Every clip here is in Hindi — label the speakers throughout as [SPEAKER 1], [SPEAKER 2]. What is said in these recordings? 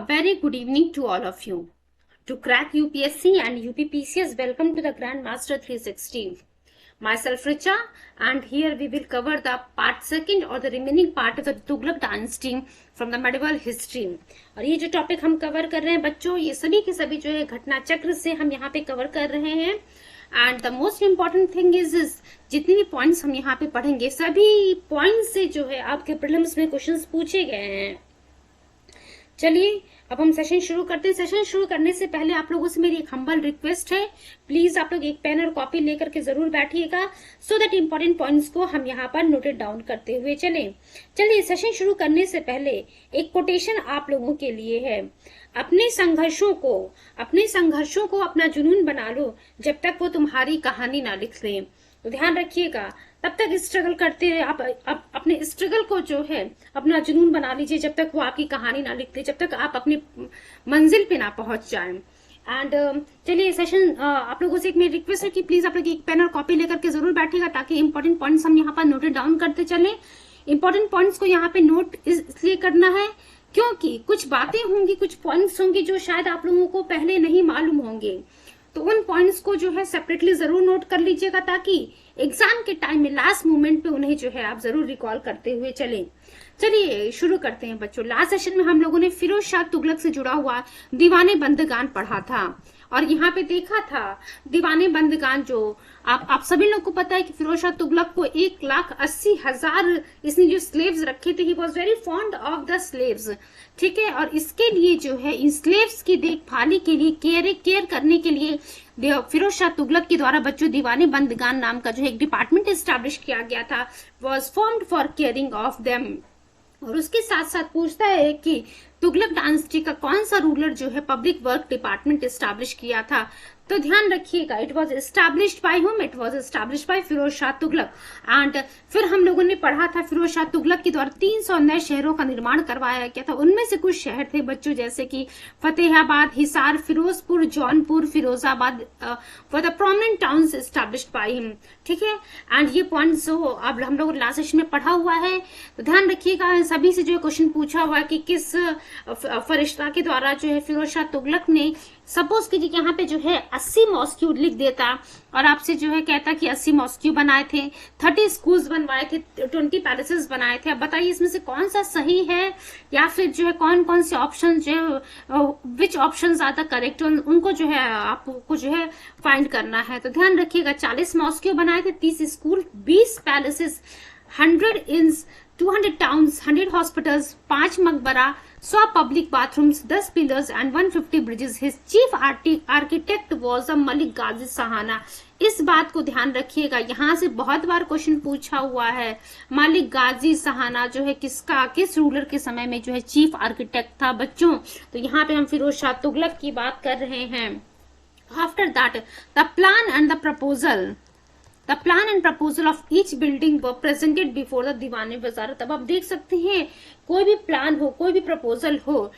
[SPEAKER 1] very good evening to all of you. To crack UPSC and UPPCS, welcome to the Grandmaster 360. Myself Richa, and here we will cover the part second or the remaining part of the Tughlaq dynasty from the medieval history. और ये जो टॉपिक हम कवर कर रहे हैं बच्चों, ये सभी के सभी जो है घटना चक्र से हम यहाँ पे कवर कर रहे हैं. And the most important thing is जितने भी पॉइंट्स हम यहाँ पे पढ़ेंगे सभी पॉइंट्स से जो है आपके प्रीलिम्स में क्वेश्चंस पूछे गए हैं. चलिए अब हम सेशन शुरू करते हैं. सेशन शुरू करने से पहले आप लोगों से मेरी एक हम्बल रिक्वेस्ट है, प्लीज आप लोग एक पेन और कॉपी लेकर के जरूर बैठिएगा सो दैट इंपॉर्टेंट पॉइंट्स को हम यहाँ पर नोटेड डाउन करते हुए चलिए सेशन शुरू करने से पहले एक कोटेशन आप लोगों के लिए है. अपने संघर्षों को अपना जुनून बना लो जब तक वो तुम्हारी कहानी ना लिख ले. तो ध्यान रखिएगा, तब तक स्ट्रगल करते रहे. आप अपने स्ट्रगल को जो है अपना जुनून बना लीजिए जब तक वो आपकी कहानी ना लिखते, जब तक आप अपनी मंजिल पे ना पहुंच जाएं. एंड चलिए सेशन आप लोगों से एक मेरी रिक्वेस्ट है कि प्लीज आप लोग एक पेन और कॉपी लेकर के जरूर बैठिएगा ताकि इंपॉर्टेंट पॉइंट्स हम यहाँ पर नोटेड डाउन करते चलें. इंपॉर्टेंट पॉइंट्स को यहाँ पे नोट इसलिए करना है क्योंकि कुछ बातें होंगी, कुछ पॉइंट्स होंगे जो शायद आप लोगों को पहले नहीं मालूम होंगे. तो उन पॉइंट्स को जो है सेपरेटली जरूर नोट कर लीजिएगा ताकि एग्जाम के टाइम में लास्ट मोमेंट पे उन्हें जो है आप जरूर रिकॉल करते हुए चलें. चलिए शुरू करते हैं बच्चों. लास्ट सेशन में हम लोगों ने फिरोज शाह तुगलक से जुड़ा हुआ दीवाने बंदगान पढ़ा था और यहाँ पे देखा था दीवाने बंदगान जो आप सभी लोग को पता है कि फिरोज शाह तुगलक को 1,80,000 इसने जो स्लेव्स रखे थे. He was very fond of the slaves, ठीक है. और इसके लिए जो है इन स्लेव्स की देखभाली के लिए केयर करने के लिए फिरोज शाह तुगलक के द्वारा बच्चों दीवाने बंदगान नाम का जो एक डिपार्टमेंट एस्टैब्लिश किया गया था, was formed for caring of them. और उसके साथ साथ पूछता है कि तुगलक डायनेस्टी का कौन सा रूलर जो है पब्लिक वर्क डिपार्टमेंट एस्टैब्लिश किया था. तो ध्यान रखिएगा, it was established by whom, it was established by Firoz Shah Tughlaq. And फिर हम लोगों ने पढ़ा था फिरोज शाह तुगलक के द्वारा 300 नए शहरों का निर्माण करवाया गया था. उनमें से कुछ शहर थे बच्चों जैसे कि Fatehabad, Hisar, Firozpur, Jaunpur, Firozabad for the prominent towns established by him, ठीक है. एंड ये पॉइंट्स जो अब हम लोग लास्ट सेशन में पढ़ा हुआ है. तो ध्यान रखिएगा, सभी से जो क्वेश्चन पूछा हुआ है कि किस फरिश्ता के द्वारा जो है फिरोज शाह तुगलक ने, सपोज कीजिए यहाँ पे जो है 80 मॉस्क्यू लिख देता और आपसे जो है कहता कि 80 मॉस्क्यू बनाए थे, 30 स्कूल्स बनवाए थे, 20 पैलेसेस बनाए थे. अब बताइए इसमें से कौन सा सही है या फिर जो है कौन कौन से ऑप्शन जो है which option are the correct, उनको जो है आपको जो है फाइंड करना है. तो ध्यान रखिएगा, 40 मॉस्क्यू बनाए थे, 30 स्कूल, 20 पैलेसेस, 100 इंस, 200 टाउन्स, 100 हॉस्पिटल्स, 5 मकबरा, 100 public bathrooms, 10 pillars and 150 bridges. His chief architect was Malik Ghazi Sahana. इस बात को ध्यान रखिएगा, यहाँ से बहुत बार क्वेश्चन पूछा हुआ है. मलिक गाजी सहाना जो है किस रूलर के समय में जो है चीफ आर्किटेक्ट था बच्चों. तो यहाँ पे हम फिरोज शाह तुगलक की बात कर रहे हैं. After that the plan and the proposal of each building were presented before the दीवाने वजारत. अब आप देख सकते हैं कोई भी प्लान हो, कोई भी प्रपोजल हो,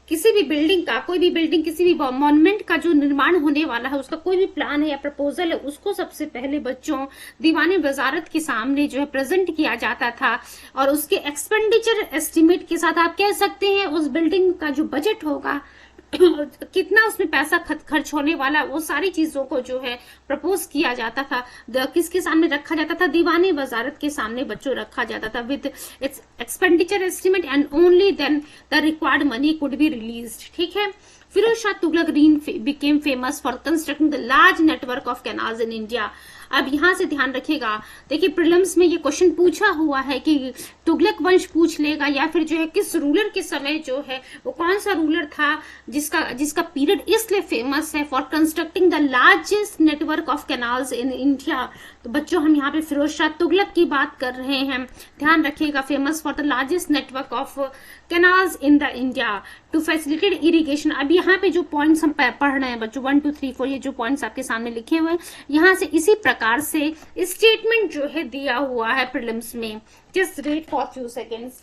[SPEAKER 1] किसी भी बिल्डिंग का, कोई भी बिल्डिंग, किसी भी मॉन्यूमेंट का जो निर्माण होने वाला है उसका कोई भी प्लान है या प्रपोजल है, उसको सबसे पहले बच्चों दीवाने वजारत के सामने जो है प्रेजेंट किया जाता था. और उसके एक्सपेंडिचर एस्टिमेट के साथ आप कह सकते हैं उस बिल्डिंग का जो बजट होगा, कितना उसमें पैसा खर्च होने वाला, वो सारी चीजों को जो है प्रपोज किया जाता था. किसके सामने रखा जाता था? दीवाने वजारत के सामने बच्चों रखा जाता था with its expenditure estimate and only then the required money could be released, ठीक है. Firoz Shah Tughlaq became famous for constructing the large network of canals in India. अब यहाँ से ध्यान रखिएगा, देखिए प्रीलिम्स में ये क्वेश्चन पूछा हुआ है कि तुगलक वंश पूछ लेगा या फिर जो है किस रूलर के समय जो है वो कौन सा रूलर था जिसका पीरियड इसलिए फेमस है for constructing the largest network of canals in India. तो बच्चों हम यहाँ पे फिरोज शाह तुगलक की बात कर रहे हैं. ध्यान रखिएगा, famous for the largest network of canals in the India to facilitate irrigation. अब यहाँ पे जो पॉइंट्स हम पढ़ रहे हैं बच्चों 1 2 3 4, ये जो पॉइंट्स आपके सामने लिखे हुए हैं, यहाँ से इसी प्रकार से स्टेटमेंट जो है दिया हुआ है प्रीलिम्स में. Just read for few seconds.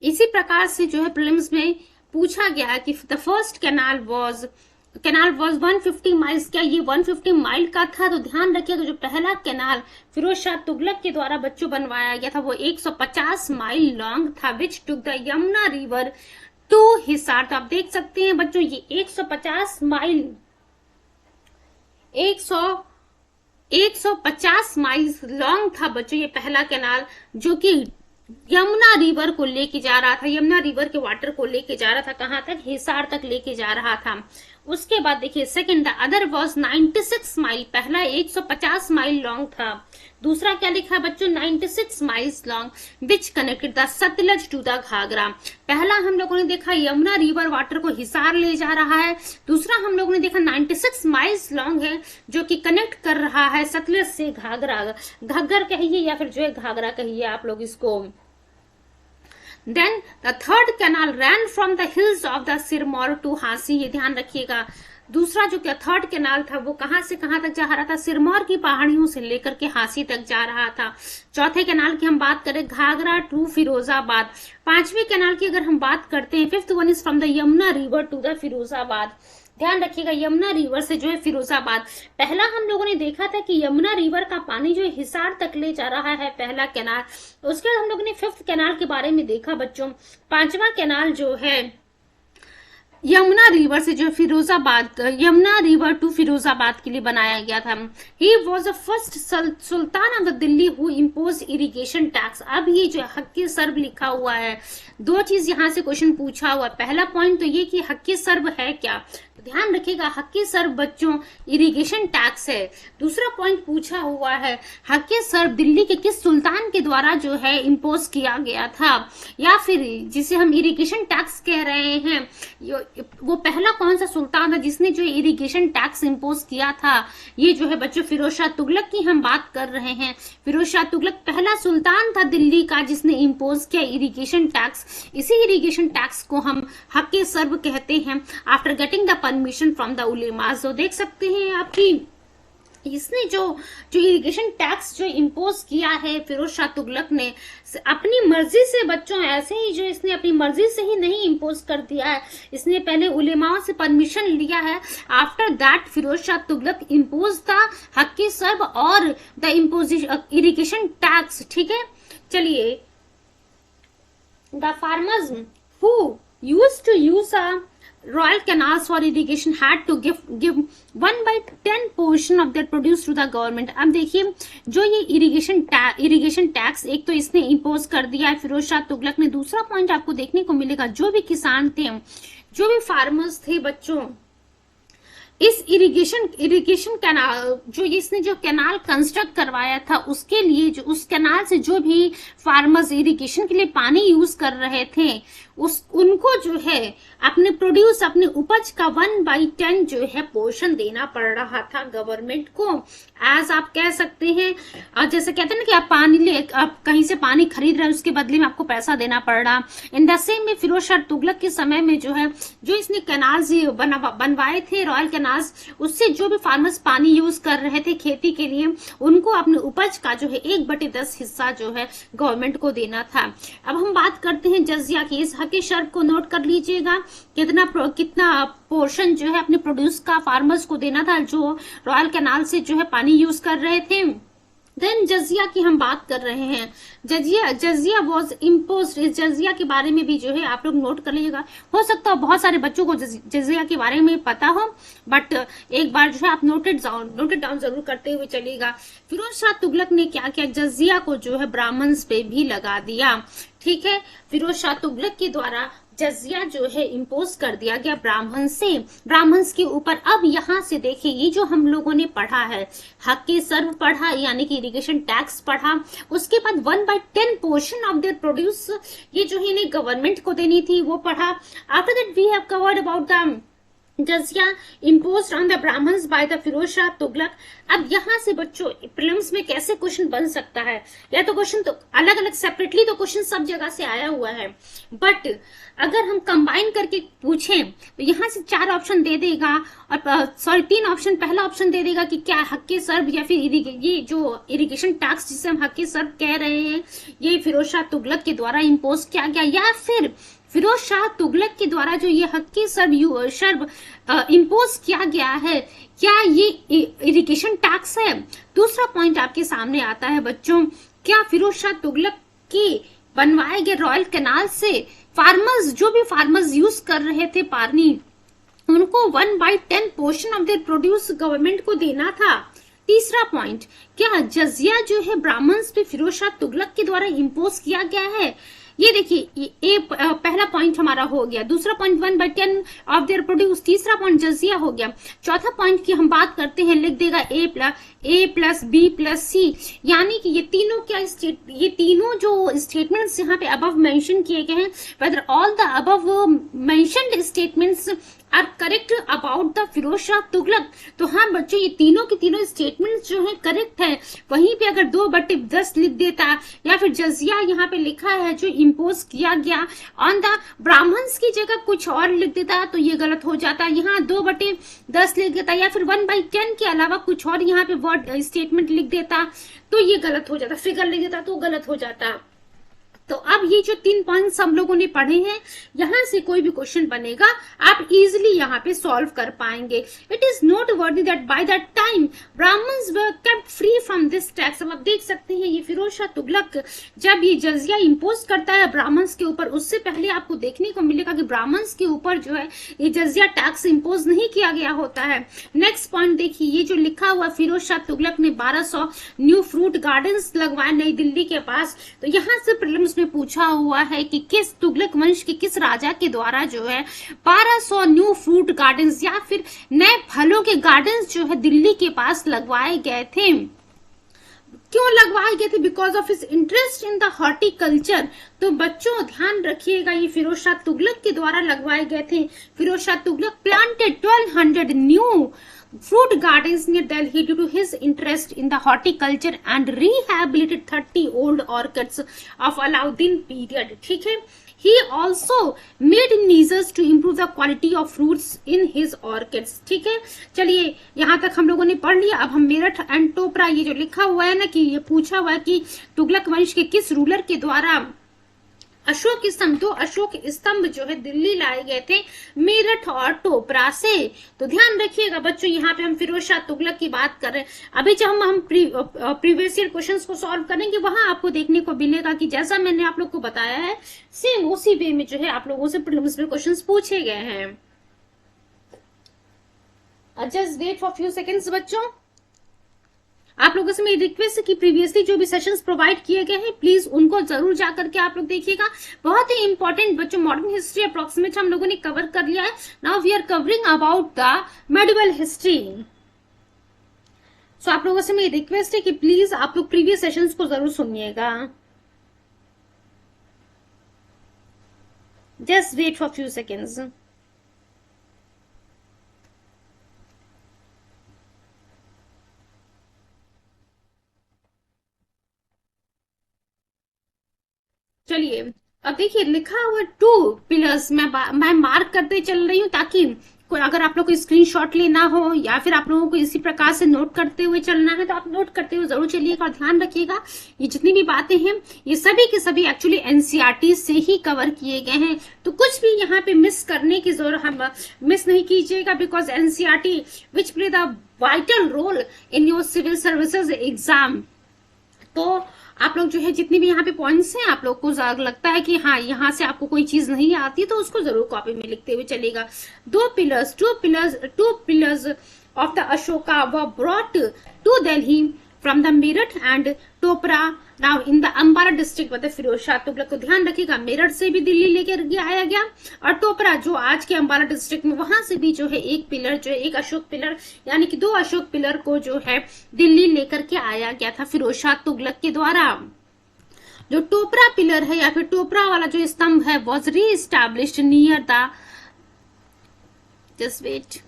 [SPEAKER 1] इसी प्रकार से जो है प्रीलिम्स में पूछा गया है कि the first canal was canal was 150 miles, क्या ये 150 माइल का था? तो ध्यान रखिएगा जो पहला कैनाल फिरोज शाह तुगलक के द्वारा बच्चों बनवाया गया था वो 150 माइल लॉन्ग था, which took the Yamuna river to Hisar. तो आप देख सकते हैं बच्चों ये 150 माइल 150 माइल लॉन्ग था बच्चों ये पहला कैनाल, जो कि यमुना रिवर को लेके जा रहा था, यमुना रिवर के वाटर को लेके जा रहा था, कहां तक? हिसार तक लेके जा रहा था। उसके बाद देखिए second, the other was 96 mile, पहला 150 माइल लॉन्ग था, दूसरा क्या लिखा है बच्चों? 96 miles long, which connected the Sutlej to the Ghaghara. पहला हम लोगों ने देखा यमुना रिवर वाटर को हिसार ले जा रहा है, दूसरा हम लोगों ने देखा 96 माइल्स लॉन्ग है जो कि कनेक्ट कर रहा है सतलज से घाघरा, घग्गर कहिए या फिर जो है घाघरा कहिए आप लोग इसको। Then the third canal ran from the hills of the Sirmaur to Hansi, ये ध्यान रखिएगा। दूसरा जो क्या थर्ड कैनाल था वो कहां से कहां तक जा रहा था? सिरमौर की पहाड़ियों से लेकर के हांसी तक जा रहा था। चौथे कैनाल की हम बात करें घाघरा टू फिरोजाबाद। पांचवें कैनाल की अगर हम बात करते हैं, fifth one is from the Yamuna river to the Firozabad. ध्यान रखिएगा यमुना रिवर से जो है फिरोजाबाद। पहला हम लोगों ने देखा था कि यमुना रिवर का पानी जो है हिसार तक ले जा रहा है पहला कैनाल। उसके बाद हम लोगों ने फिफ्थ कैनाल के बारे में देखा बच्चों। पांचवा कैनाल जो है यमुना रिवर से जो फिरोजाबाद, यमुना रिवर टू फिरोजाबाद के लिए बनाया गया था। ही was the first sultan of the Delhi who impose irrigation tax. अब ये जो हक्के सर्ब लिखा हुआ है, दो चीज यहाँ से क्वेश्चन पूछा हुआ। पहला पॉइंट तो ये कि हक्के सर्ब है क्या, ध्यान रखिएगा हक्के सर्ब बच्चों इरिगेशन टैक्स है। दूसरा पॉइंट पूछा हुआ है हक्के सर्ब दिल्ली के किस सुल्तान के द्वारा जो है इम्पोज किया गया था, या फिर जिसे हम इरिगेशन टैक्स कह रहे हैं वो पहला कौन सा सुल्तान था जिसने जो इरिगेशन टैक्स इम्पोज किया था। ये जो है बच्चों फिरोज शाह तुगलक की हम बात कर रहे हैं। फिरोज शाह तुगलक पहला सुल्तान था दिल्ली का जिसने इम्पोज किया इरिगेशन टैक्स। इसी इरिगेशन टैक्स को हम हक्के सर्ब कहते हैं after getting the permission from the ulemas. तो देख सकते हैं आपकी इसने जो इरिगेशन टैक्स जो इम्पोज किया है फिरोज शाह तुगलक ने अपनी मर्जी से बच्चों, ऐसे ही जो इसने अपनी मर्जी से ही नहीं इम्पोज कर दिया है, इसने पहले उलेमाओं से परमिशन लिया है। After that Firoz Shah Tughlaq impose the हक्के सर्ब और द इम्पोजिशन इरिगेशन टैक्स। ठीक है, चलिए the farmers who used to use a royal canals for irrigation had to give 1/10 portion of their produce to the government। अब देखिए जो ये इरिगेशन टैक्स एक तो इसने इम्पोज कर दिया है फिरोज शाह तुगलक ने। दूसरा पॉइंट आपको देखने को मिलेगा जो भी किसान थे, जो भी फार्मर्स थे बच्चों, इस इरिगेशन कैनाल जो इसने जो कैनाल कंस्ट्रक्ट करवाया था उसके लिए जो उस कैनाल से जो भी फार्मर्स इरिगेशन के लिए पानी यूज कर रहे थे उनको जो है अपने प्रोड्यूस अपने उपज का 1/10 जो है पोर्शन देना पड़ रहा था गवर्नमेंट को। एज आप कह सकते हैं जैसे कहते हैं ना कि आप कहीं से पानी खरीद रहे हैं उसके बदले में आपको पैसा देना पड़ रहा। इन द सेम में फिरोज शाह तुगलक के समय में जो है जो इसने कैनाल्स बनवाए थे रॉयल कैनाल्स, उससे जो भी फार्मर्स पानी यूज कर रहे थे खेती के लिए उनको अपने उपज का जो है 1/10 हिस्सा जो है गवर्नमेंट को देना था। अब हम बात करते हैं जजिया की। इस हक्के शर्त को नोट कर लीजिएगा कितना पोर्शन जो है अपने प्रोड्यूस का फार्मर्स को देना था जो रॉयल कैनाल से जो है पानी यूज कर रहे थे। देन जजिया की हम बात कर रहे हैं। जजिया वॉज इम्पोज। इस जजिया के बारे में भी जो है आप लोग नोट कर लीजिएगा। हो सकता है बहुत सारे बच्चों को जजिया के बारे में पता हो, बट एक बार जो है आप नोटेड डाउन जरूर करते हुए चलिएगा। फिरोज शाह तुगलक ने क्या किया, जजिया को जो है ब्राह्मण्स पे भी लगा दिया। ठीक है, फिरोज शाह तुगलक के द्वारा जजिया जो है इम्पोज कर दिया गया ब्राह्मण्स के ऊपर। अब यहाँ से देखिए ये जो हम लोगों ने पढ़ा है हक्के सर्व पढ़ा यानी कि इरिगेशन टैक्स पढ़ा, उसके बाद 1/10 पोर्शन ऑफ देयर प्रोड्यूस ये जो है इन्हें गवर्नमेंट को देनी थी वो पढ़ा। After that we have covered about the jizya imposed on the Brahmins by the Firoz Shah Tughlaq. अब यहाँ से बच्चों प्रीलिम्स में कैसे क्वेश्चन बन सकता है, या तो क्वेश्चन तो अलग अलग सेपरेटली तो क्वेश्चन सब जगह से आया हुआ है, बट अगर हम कंबाइन करके पूछें तो यहाँ से 4 ऑप्शन दे देगा और 3 ऑप्शन। पहला ऑप्शन दे देगा कि क्या हक्के सर्ब या फिर ये जो इरिगेशन टैक्स जिसे हम हक्के सर्ब कह रहे हैं ये फिरोज शाह तुगलक के द्वारा इम्पोज किया गया, या फिर फिरोज शाह तुगलक के द्वारा जो ये हक्की शर्ब इम्पोज किया गया है, क्या ये इरिगेशन टैक्स है? दूसरा पॉइंट आपके सामने आता है बच्चों, क्या फिरोज शाह तुगलक के बनवाए गए रॉयल कैनाल से फार्मर्स, जो भी फार्मर्स यूज कर रहे थे पानी, उनको 1/10 portion of their produce government को देना था? तीसरा पॉइंट, क्या जजिया जो है ब्राह्मण्स पे फिरोज शाह तुगलक के द्वारा इम्पोज किया गया है? ये देखिए, ये पहला पॉइंट हमारा हो गया। दूसरा पॉइंट 1/10 ऑफ देयर प्रोड्यूस, तीसरा पॉइंट जजिया हो गया। चौथा पॉइंट की हम बात करते हैं, लिख देगा A plus B plus C, यानी कि ये तीनों ये तीनों जो स्टेटमेंट्स यहाँ पे अबव मेंशन किए गए हैं, whether all the above mentioned statements are correct about the Firoz Shah Tughlaq. तो हाँ बच्चों, ये तीनों के तीनों स्टेटमेंट्स जो है करेक्ट है। वहीं पे अगर 2/10 लिख देता या फिर जजिया यहाँ पे लिखा है जो इम्पोज किया गया ऑन द ब्राह्मण्स की जगह कुछ और लिख देता तो ये गलत हो जाता। यहाँ 2/10 लिख देता या फिर 1/10 के अलावा कुछ और यहाँ पे वर्ड स्टेटमेंट लिख देता तो ये गलत हो जाता, फिगर लिख देता तो गलत हो जाता। तो अब ये जो 3 पॉइंट्स हम लोगों ने पढ़े हैं, यहां से कोई भी क्वेश्चन बनेगा आप इजिली यहाँ पे सॉल्व कर पाएंगे। It is noteworthy that by that time Brahmans were kept free from this tax. अब आप देख सकते हैं ये फिरोज शाह तुगलक जब ये जजिया इम्पोज करता है ब्राह्मण्स के ऊपर, उससे पहले आपको देखने को मिलेगा कि ब्राह्मण्स के ऊपर जो है ये जजिया टैक्स इम्पोज नहीं किया गया होता है। नेक्स्ट पॉइंट देखिए, ये जो लिखा हुआ फिरोज शाह तुगलक ने 1200 न्यू फ्रूट गार्डन्स लगवाए नई दिल्ली के पास। तो यहाँ से प्रीलिम्स में पूछा हुआ है कि किस तुगलक वंश के किस राजा के द्वारा जो है 1200 न्यू फ्रूट गार्डन्स या फिर नए फलों के गार्डन्स जो है दिल्ली के पास लगवाए गए थे? क्यों लगवाए गए थे? Because of his interest in the horticulture. तो बच्चों ध्यान रखिएगा, ये फिरोज शाह तुगलक के द्वारा लगवाए गए थे। Firoz Shah Tughlaq planted 1200 new fruit gardens near Delhi due to his interest in the horticulture and rehabilitated 30 old orchards of Alauddin period. ठीक है, he also made measures to improve the quality of fruits in his orchards. ठीक है, चलिए यहाँ तक हम लोगों ने पढ़ लिया। अब हम मेरठ एंड टोपरा, ये जो लिखा हुआ है ना कि ये पूछा हुआ है कि तुगलक वंश के किस रूलर के द्वारा अशोक स्तंभ, 2 अशोक स्तंभ जो है दिल्ली लाए गए थे मेरठ और टोपरा से। तो ध्यान रखिएगा बच्चों, यहाँ पे हम फिरोज शाह तुगलक की बात कर रहे हैं। अभी जब हम प्रीवियस ईयर क्वेश्चंस को सॉल्व करेंगे वहां आपको देखने को मिलेगा कि जैसा मैंने आप लोग को बताया है सेम उसी वे में जो है आप लोगों से प्रीलिम्स में क्वेश्चंस पूछे गए हैं। Just wait for few seconds बच्चों। आप लोगों से मेरी रिक्वेस्ट है कि प्रीवियसली जो भी सेशंस प्रोवाइड किए गए हैं प्लीज उनको जरूर जाकर के आप लोग देखिएगा। बहुत ही इंपॉर्टेंट बच्चों, मॉडर्न हिस्ट्री अप्रोक्सीमेट हम लोगों ने कवर कर लिया है। Now we are covering about the medieval history. So आप लोगों से मेरी रिक्वेस्ट है कि प्लीज आप लोग प्रीवियस सेशंस को जरूर सुनिएगा। Just wait for few seconds. चलिए अब देखिए, लिखा हुआ 2 पिलर्स मैं मार्क करते चल रही हूँ ताकि कोई अगर आप लोग को स्क्रीनशॉट लेना हो या फिर आप लोगों को इसी प्रकार से नोट करते हुए चलना है तो आप नोट करते हुए जरूर चलिएगा। और ध्यान रखिएगा ये जितनी भी बातें हैं ये सभी के सभी एक्चुअली एनसीईआरटी से ही कवर किए गए हैं। तो कुछ भी यहाँ पे मिस करने की जरूरत, हम मिस नहीं कीजिएगा, because NCERT which play the vital role in your civil services exam. तो आप लोग जो है जितनी भी यहाँ पे पॉइंट्स हैं, आप लोग को लगता है कि हाँ यहाँ से आपको कोई चीज नहीं आती तो उसको जरूर कॉपी में लिखते हुए चलेगा। 2 pillars of the Ashoka were brought to Delhi from the Meerut and Topra now in the Ambala district with Firoz Shah Tughlaq. को ध्यान रखिएगा, मेरठ से भी दिल्ली लेकर आया गया और टोपरा जो आज के अंबाला डिस्ट्रिक्ट में, वहां से भी जो है एक पिलर जो है, एक अशोक पिलर यानी कि 2 अशोक पिलर को जो है दिल्ली लेकर के आया गया था फिरोज शाह तुगलक के द्वारा। जो टोपरा पिलर है या फिर टोपरा वाला जो स्तंभ है was reestablished near the, just wait,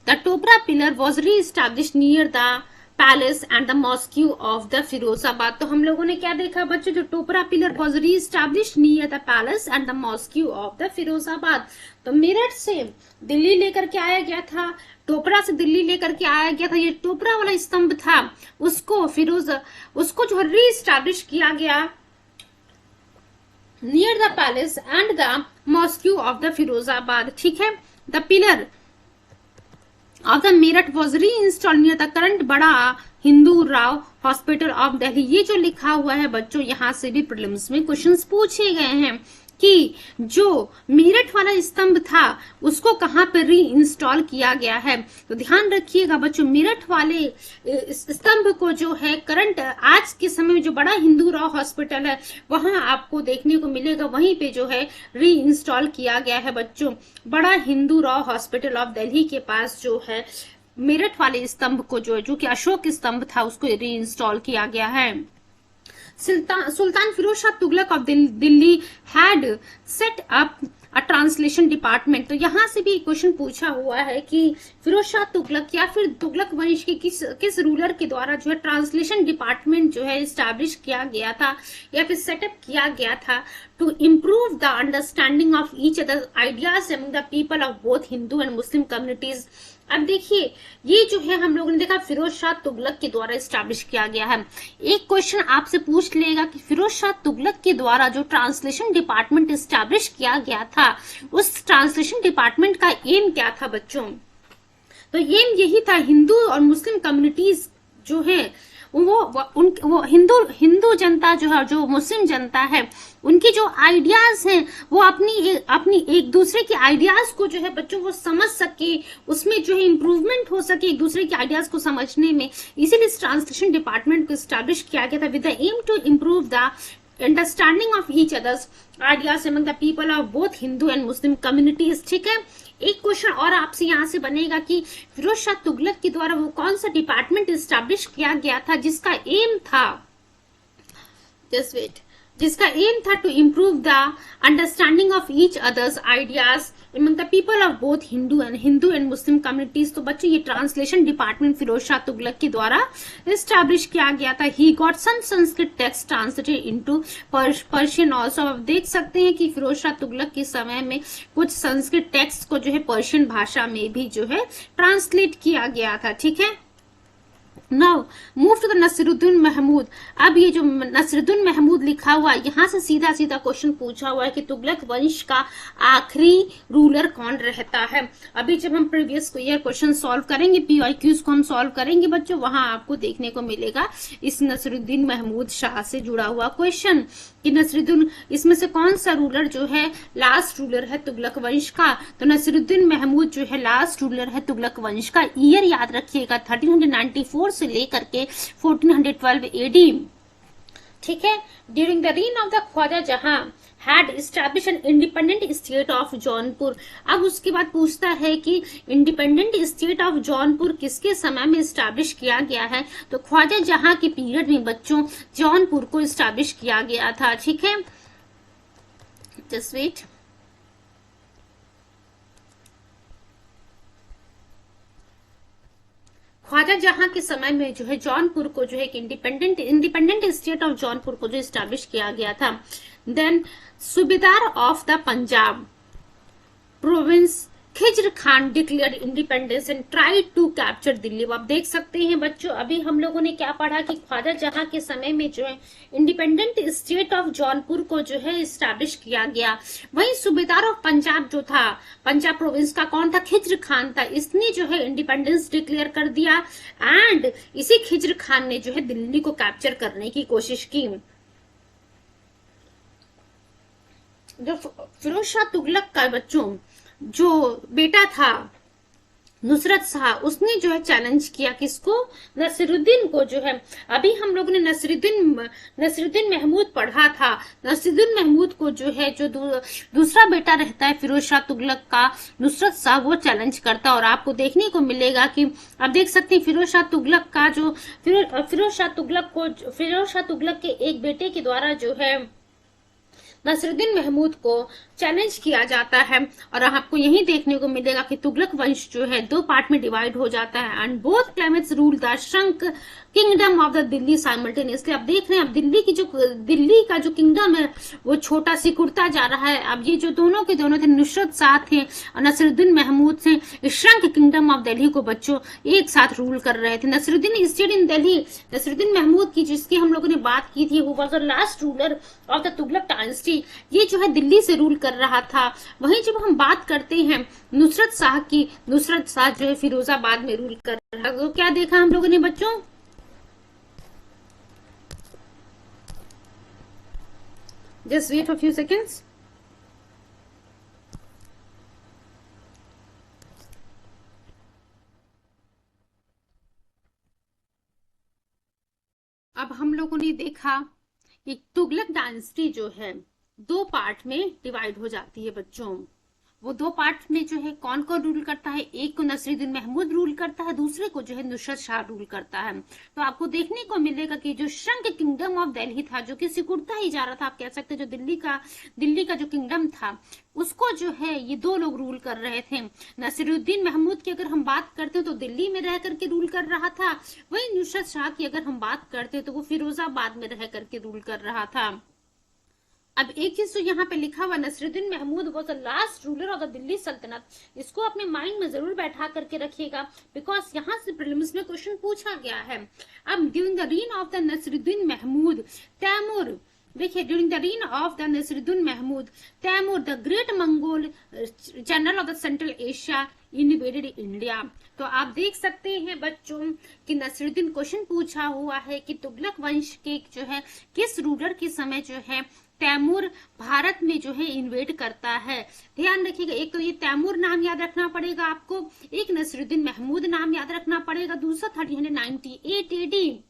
[SPEAKER 1] the Topra pillar was reestablished near the palace and the mosque of the Firozabad. तो हम लोगों ने क्या देखा बच्चों, जो Topra pillar was reestablished near the palace and the mosque of the Firozabad. तो मेरठ से दिल्ली लेकर के आया गया था, टोपरा से दिल्ली लेकर के आया गया था। ये टोपरा वाला स्तंभ था उसको जो री एस्टैब्लिश किया गया near the palace and the mosque of the Firozabad, ठीक है। The pillar of the Meerut was री इंस्टॉल नियर द करंट बड़ा हिंदू राव हॉस्पिटल ऑफ दिल्ली। ये जो लिखा हुआ है बच्चों, यहां से भी प्रीलिम्स में क्वेश्चंस पूछे गए हैं कि जो मेरठ वाला स्तंभ था उसको कहां पर री इंस्टॉल किया गया है। तो ध्यान रखिएगा बच्चों, मेरठ वाले स्तंभ को जो है करंट आज के समय में जो बड़ा हिंदू राव हॉस्पिटल है वहां आपको देखने को मिलेगा, वहीं पे जो है री इंस्टॉल किया गया है बच्चों। बड़ा हिंदू राव हॉस्पिटल ऑफ दिल्ली के पास जो है मेरठ वाले स्तंभ को जो कि अशोक स्तंभ था उसको री इंस्टॉल किया गया है। Sultan Firoz Shah Tughlaq of Delhi had set up a translation department. तो यहां से भी क्वेश्चन पूछा हुआ है कि फिरोज शाह तुगलक या फिर तुगलक वंश के किस रूलर के द्वारा जो है ट्रांसलेशन डिपार्टमेंट जो है स्टैब्लिश किया गया था या फिर सेटअप किया गया था to improve the understanding of each other ideas among the people of both Hindu and Muslim communities. अब देखिए, ये जो है हम लोगों ने देखा फिरोज शाह तुगलक के द्वारा स्टैब्लिश किया गया है। एक क्वेश्चन आपसे पूछ लेगा कि फिरोज शाह तुगलक के द्वारा जो ट्रांसलेशन डिपार्टमेंट स्टैब्लिश किया गया था उस ट्रांसलेशन डिपार्टमेंट का एम क्या था बच्चों। तो एम यही था हिंदू और मुस्लिम कम्युनिटीज जो है वो हिंदू जनता जो है, जो मुस्लिम जनता है, उनकी जो आइडियाज हैं वो अपनी एक दूसरे के आइडियाज को जो है बच्चों वो समझ सके, उसमें जो है इम्प्रूवमेंट हो सके एक दूसरे के आइडियाज को समझने में। इसीलिए इस ट्रांसलेशन डिपार्टमेंट को स्टैब्लिश किया गया था with the aim to improve the understanding of each others ideas among the people of both Hindu and Muslim communities, ठीक है। एक क्वेश्चन और आपसे यहां से बनेगा कि फिरोज शाह तुगलक के द्वारा वो कौन सा डिपार्टमेंट स्टैब्लिश किया गया था जिसका एम था, जस्ट वेट, जिसका एम था to improve the understanding of each others ideas among the people of both Hindu and Muslim communities. तो बच्चों ये ट्रांसलेशन डिपार्टमेंट फिरोज शाह तुगलक के द्वारा स्टैब्लिश किया गया था। He got some Sanskrit text translated into Persian also. आप देख सकते हैं कि फिरोज शाह तुगलक के समय में कुछ संस्कृत टेक्स्ट को जो है पर्शियन भाषा में भी जो है ट्रांसलेट किया गया था, ठीक है। Now move to the Nasiruddin Mahmud. अब ये जो नसीरुद्दीन महमूद लिखा हुआ है यहां से सीधा सीधा क्वेश्चन पूछा हुआ है कि तुगलक वंश का आखिरी रूलर कौन रहता है। अभी जब हम प्रीवियस ईयर क्वेश्चन सॉल्व करेंगे, पीवाईक्यूज को हम सॉल्व करेंगे बच्चों, वहां आपको देखने को मिलेगा इस नसीरुद्दीन महमूद शाह से जुड़ा हुआ क्वेश्चन कि नसीरुद्दीन इसमें से कौन सा रूलर जो है लास्ट रूलर है तुगलक वंश का। तो नसीरुद्दीन महमूद जो है लास्ट रूलर है तुगलक वंश का। ईयर याद रखिएगा 1394 से लेकर के 1412 एडी, ठीक है। During the reign of the Khwaja Jahan had establish an independent state of Jaunpur. अब उसके बाद पूछता है कि इंडिपेंडेंट स्टेट ऑफ जौनपुर किसके समय में एस्टैब्लिश किया गया है। तो ख्वाजा जहां के पीरियड में बच्चों जौनपुर को एस्टैब्लिश किया गया था, ठीक है। जस्ट वेट, ख्वाजा जहां के समय में जो है जौनपुर को जो है इंडिपेंडेंट स्टेट ऑफ जौनपुर को जो स्टैब्लिश किया गया था। Then subedar of the Punjab province Khizr Khan declared independence and tried to capture Delhi. आप देख सकते हैं बच्चों, अभी हम लोगों ने क्या पढ़ा कि ख्वाजा जहां के समय में जो है इंडिपेंडेंट स्टेट ऑफ जौनपुर को जो है स्टैब्लिश किया गया। वहीं सूबेदार ऑफ पंजाब जो था, पंजाब प्रोविंस का कौन था, खिज्र खान था। इसने जो है इंडिपेंडेंस डिक्लेयर कर दिया एंड इसी खिज्र खान ने जो है दिल्ली को कैप्चर करने की कोशिश की। जो फिरोज शाह तुगलक का बच्चों जो बेटा था नुसरत शाह, उसने जो है चैलेंज किया किसको, नसीरुद्दीन को जो है। अभी हम लोगों ने नसीरुद्दीन महमूद पढ़ा था। नसीरुद्दीन महमूद को जो है जो दूसरा बेटा रहता है फिरोज शाह तुगलक का, नुसरत शाह, वो चैलेंज करता है। और आपको देखने को मिलेगा कि आप देख सकते हैं फिरोज शाह तुगलक का जो फिरोज शाह तुगलक के एक बेटे के द्वारा जो है नसीरुद्दीन महमूद को चैलेंज किया जाता है। और आपको यही देखने को मिलेगा कि तुगलक वंश जो है दो पार्ट में डिवाइड हो जाता है and both climates rule the shrunk kingdom of the Delhi simultaneously. अब देख रहे हैं, अब दिल्ली का जो किंगडम है वो छोटा सिकुड़ता जा रहा है। अब ये जो दोनों के दोनों थे, नुसरत शाह थे और नसीरुद्दीन महमूद थे, श्रंक किंगडम ऑफ दिल्ली को बच्चों एक साथ रूल कर रहे थे। नसीरुद्दीन स्टेड इन दिल्ली, नसीरुद्दीन महमूद की जिसकी हम लोगों ने बात की थी, वो was the last ruler of the Tughlaq dynasty. में ये जो है दिल्ली से रूल कर रहा था। वहीं जब हम बात करते हैं नुसरत शाह की, नुसरत शाह जो है फिरोजाबाद में रूल कर रहा है। तो क्या देखा हम लोगों ने बच्चों? Just wait for few seconds. अब हम लोगों ने देखा कि तुगलक डायनेस्टी जो है दो पार्ट में डिवाइड हो जाती है बच्चों। वो दो पार्ट में जो है कौन कौन रूल करता है, एक को नसीरुद्दीन महमूद रूल करता है, दूसरे को जो है नुसरत शाह रूल करता है। तो आपको देखने को मिलेगा कि जो शंख किंगडम ऑफ दिल्ली था, जो कि सिकुड़ता ही जा रहा था, आप कह सकते हैं जो दिल्ली का जो किंगडम था, उसको जो है ये दो लोग रूल कर रहे थे। नसीरुद्दीन महमूद की अगर हम बात करते हैं तो दिल्ली में रह करके रूल कर रहा था। वहीं नुसरत शाह की अगर हम बात करते हैं तो वो फिरोजाबाद में रह करके रूल कर रहा था। अब एक चीज तो यहाँ पे लिखा हुआ, Nasruddin Mahmud was the last ruler of the Delhi सल्तनत। इसको अपने माइंड में जरूर बैठा करके रखिएगा, बिकॉज यहाँ से प्रीलिम्स में क्वेश्चन पूछा गया है। अब during the reign of the Nasiruddin Mahmud Timur, देखिए during the reign of the Nasiruddin Mahmud Timur the great Mongol general of the Central Asia invaded India. तो आप देख सकते हैं बच्चों कि नसरुद्दीन क्वेश्चन पूछा हुआ है कि तुगलक वंश के जो है किस रूलर के समय जो है तैमूर भारत में जो है इन्वेड करता है। ध्यान रखिएगा, एक तो ये तैमूर नाम याद रखना पड़ेगा आपको, एक नसरुद्दीन महमूद नाम याद रखना पड़ेगा, दूसरा 1398 एडी।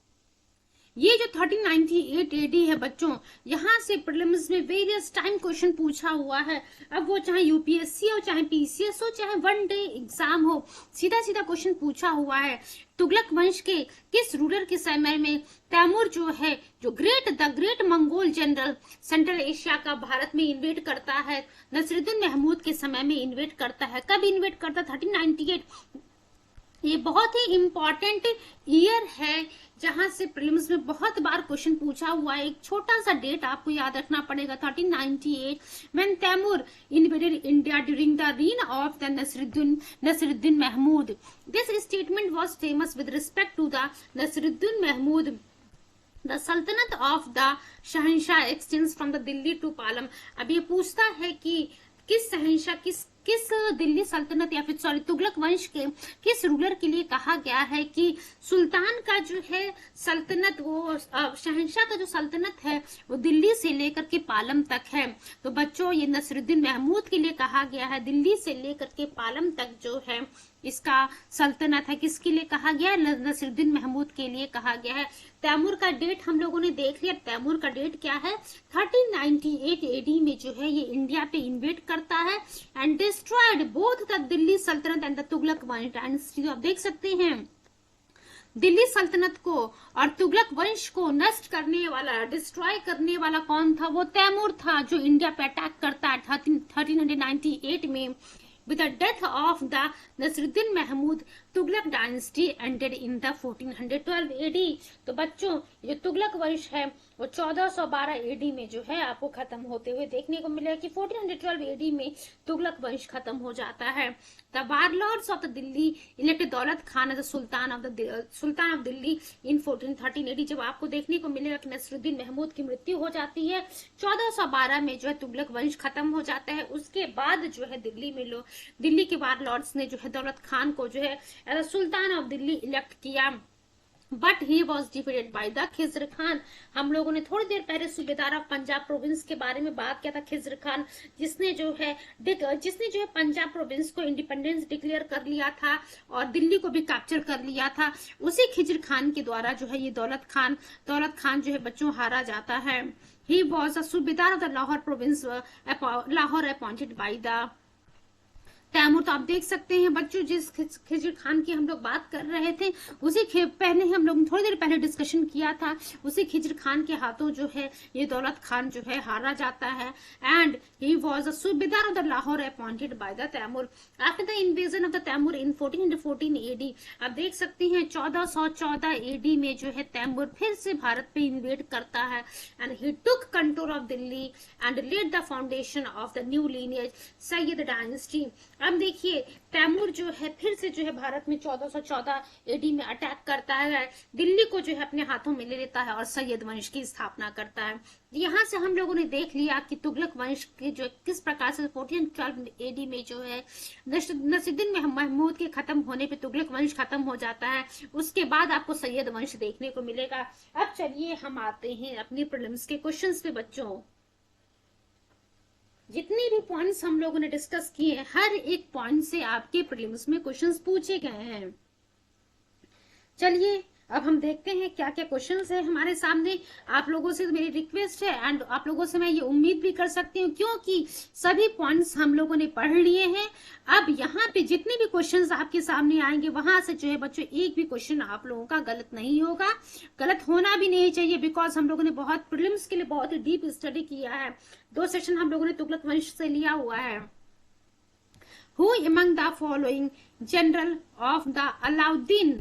[SPEAKER 1] ये जो 1398 एडी है बच्चों, यहाँ से प्रीलिम्स में वेरियस टाइम क्वेश्चन पूछा हुआ है। अब वो चाहे यूपीएससी हो, चाहे पीसीएस हो, चाहे वन डे एग्जाम हो, सीधा सीधा क्वेश्चन पूछा हुआ है। तुगलक वंश के किस रूलर के समय में तैमूर जो है the great Mongol general central Asia का भारत में इन्वेड करता है, नसरुद्दीन महमूद के समय में इन्वेड करता है। कब इन्वेड करता? 1398। ये बहुत ही इंपॉर्टेंट ईयर है जहां से प्रीलिम्स में बहुत बार क्वेश्चन पूछा हुआ है। एक छोटा सा डेट आपको याद रखना पड़ेगा, 1398 when Tamur invaded India during the reign of the Nasiruddin Mahmud. This statement was famous with respect to the Nasiruddin Mahmud. The Sultanate of the Shahenshah extends from the Delhi to Palam. अब ये पूछता है कि किस शहंशाह किस दिल्ली सल्तनत या फिर सॉरी तुगलक वंश के किस रूलर के लिए कहा गया है कि सुल्तान का जो है सल्तनत, वो शहंशाह का जो सल्तनत है वो दिल्ली से लेकर के पालम तक है। तो बच्चों ये नसरुद्दीन महमूद के लिए कहा गया है, दिल्ली से लेकर के पालम तक जो है इसका सल्तनत है। किसके लिए कहा गया है? नसरुद्दीन महमूद के लिए कहा गया है। तैमूर का डेट हम लोगों ने देख लिया। तैमूर का डेट क्या है? 1398 एडी में जो है ये इंडिया पे इन्वेड करता है and destroyed both the Delhi सल्तनत एंड द तुगलक डायनेस्टी। तो आप देख सकते हैं दिल्ली सल्तनत को और तुगलक वंश को नष्ट करने वाला, डिस्ट्रॉय करने वाला कौन था? वो तैमूर था, जो इंडिया पे अटैक करता है 1398 में। With the death of the Nasruddin Mahmud, Tughlaq dynasty ended in the 1412 AD. तो बच्चों ये तुगलक वंश है वो 1412 एडी में जो है आपको खत्म होते हुए देखने को मिलेगा कि 1412 एडी में तुगलक वंश खत्म हो जाता है। The warlords of the Delhi elected Daulat Khan as sultan of Delhi in 1413 AD. जब आपको देखने को मिलेगा कि नसरुद्दीन महमूद की मृत्यु हो जाती है, 1412 में जो है तुगलक वंश खत्म हो जाता है। उसके बाद जो है दिल्ली के वारलॉर्ड्स ने जो है दौलत खान को जो है as sultan of Delhi elect किया, but he was defeated by the Khizr Khan. हम लोगों ने थोड़ी देर पहले सूबेदार ऑफ पंजाब प्रोविंस के बारे में बात किया था, खिजर खान, जिसने जो है पंजाब प्रोविंस को इंडिपेंडेंस डिक्लेयर कर लिया था और दिल्ली को भी कैप्चर कर लिया था। उसी खिजर खान के द्वारा जो है ये दौलत खान जो है बच्चों हारा जाता है। He was a subedar of the Lahore province, Lahore appointed by the Timur. तो आप देख सकते हैं बच्चों जिस खिजर खान की हम लोग बात कर रहे थे उसी पहले हम लोग थोड़ी देर पहले डिस्कशन किया था, उसी खिजर खान के हाथों जो है ये दौलत खान जो है हारा जाता है and he was a subedar of the Lahore appointed by the Timur after the invasion of the Timur in 1414 AD. आप देख सकते हैं 1414 एडी में जो है तैमूर फिर से भारत पे इन्वेड करता है and he took control of Delhi and led the foundation of the new lineage Sayyid dynasty. अब देखिए, तैमूर जो है फिर से जो है भारत में 1414 एडी में अटैक करता है, दिल्ली को जो है अपने हाथों में ले लेता है और सैयद वंश की स्थापना करता है। यहाँ से हम लोगों ने देख लिया कि तुगलक वंश के जो किस प्रकार से 1412 एडी में जो है नसीरुद्दीन महमूद के खत्म होने पे तुगलक वंश खत्म हो जाता है। उसके बाद आपको सैयद वंश देखने को मिलेगा। अब चलिए हम आते हैं अपनी प्रीलिम्स के क्वेश्चंस पे बच्चों। जितने भी पॉइंट्स हम लोगों ने डिस्कस किए हैं, हर एक पॉइंट से आपके प्रीलिम्स में क्वेश्चंस पूछे गए हैं। चलिए अब हम देखते हैं क्या क्या क्वेश्चंस है हमारे सामने। आप लोगों से मेरी रिक्वेस्ट है एंड आप लोगों से मैं ये उम्मीद भी कर सकती हूँ, क्योंकि सभी पॉइंट्स हम लोगों ने पढ़ लिए हैं। अब यहाँ पे जितने भी क्वेश्चंस आपके सामने आएंगे, वहां से जो है बच्चों एक भी क्वेश्चन आप लोगों का गलत नहीं होगा, गलत होना भी नहीं चाहिए, बिकॉज हम लोगों ने बहुत प्रीलिम्स के लिए बहुत ही डीप स्टडी किया है। 2 सेशन हम लोगों ने तुगलक वंश से लिया हुआ है। Who among the following general of the Alauddin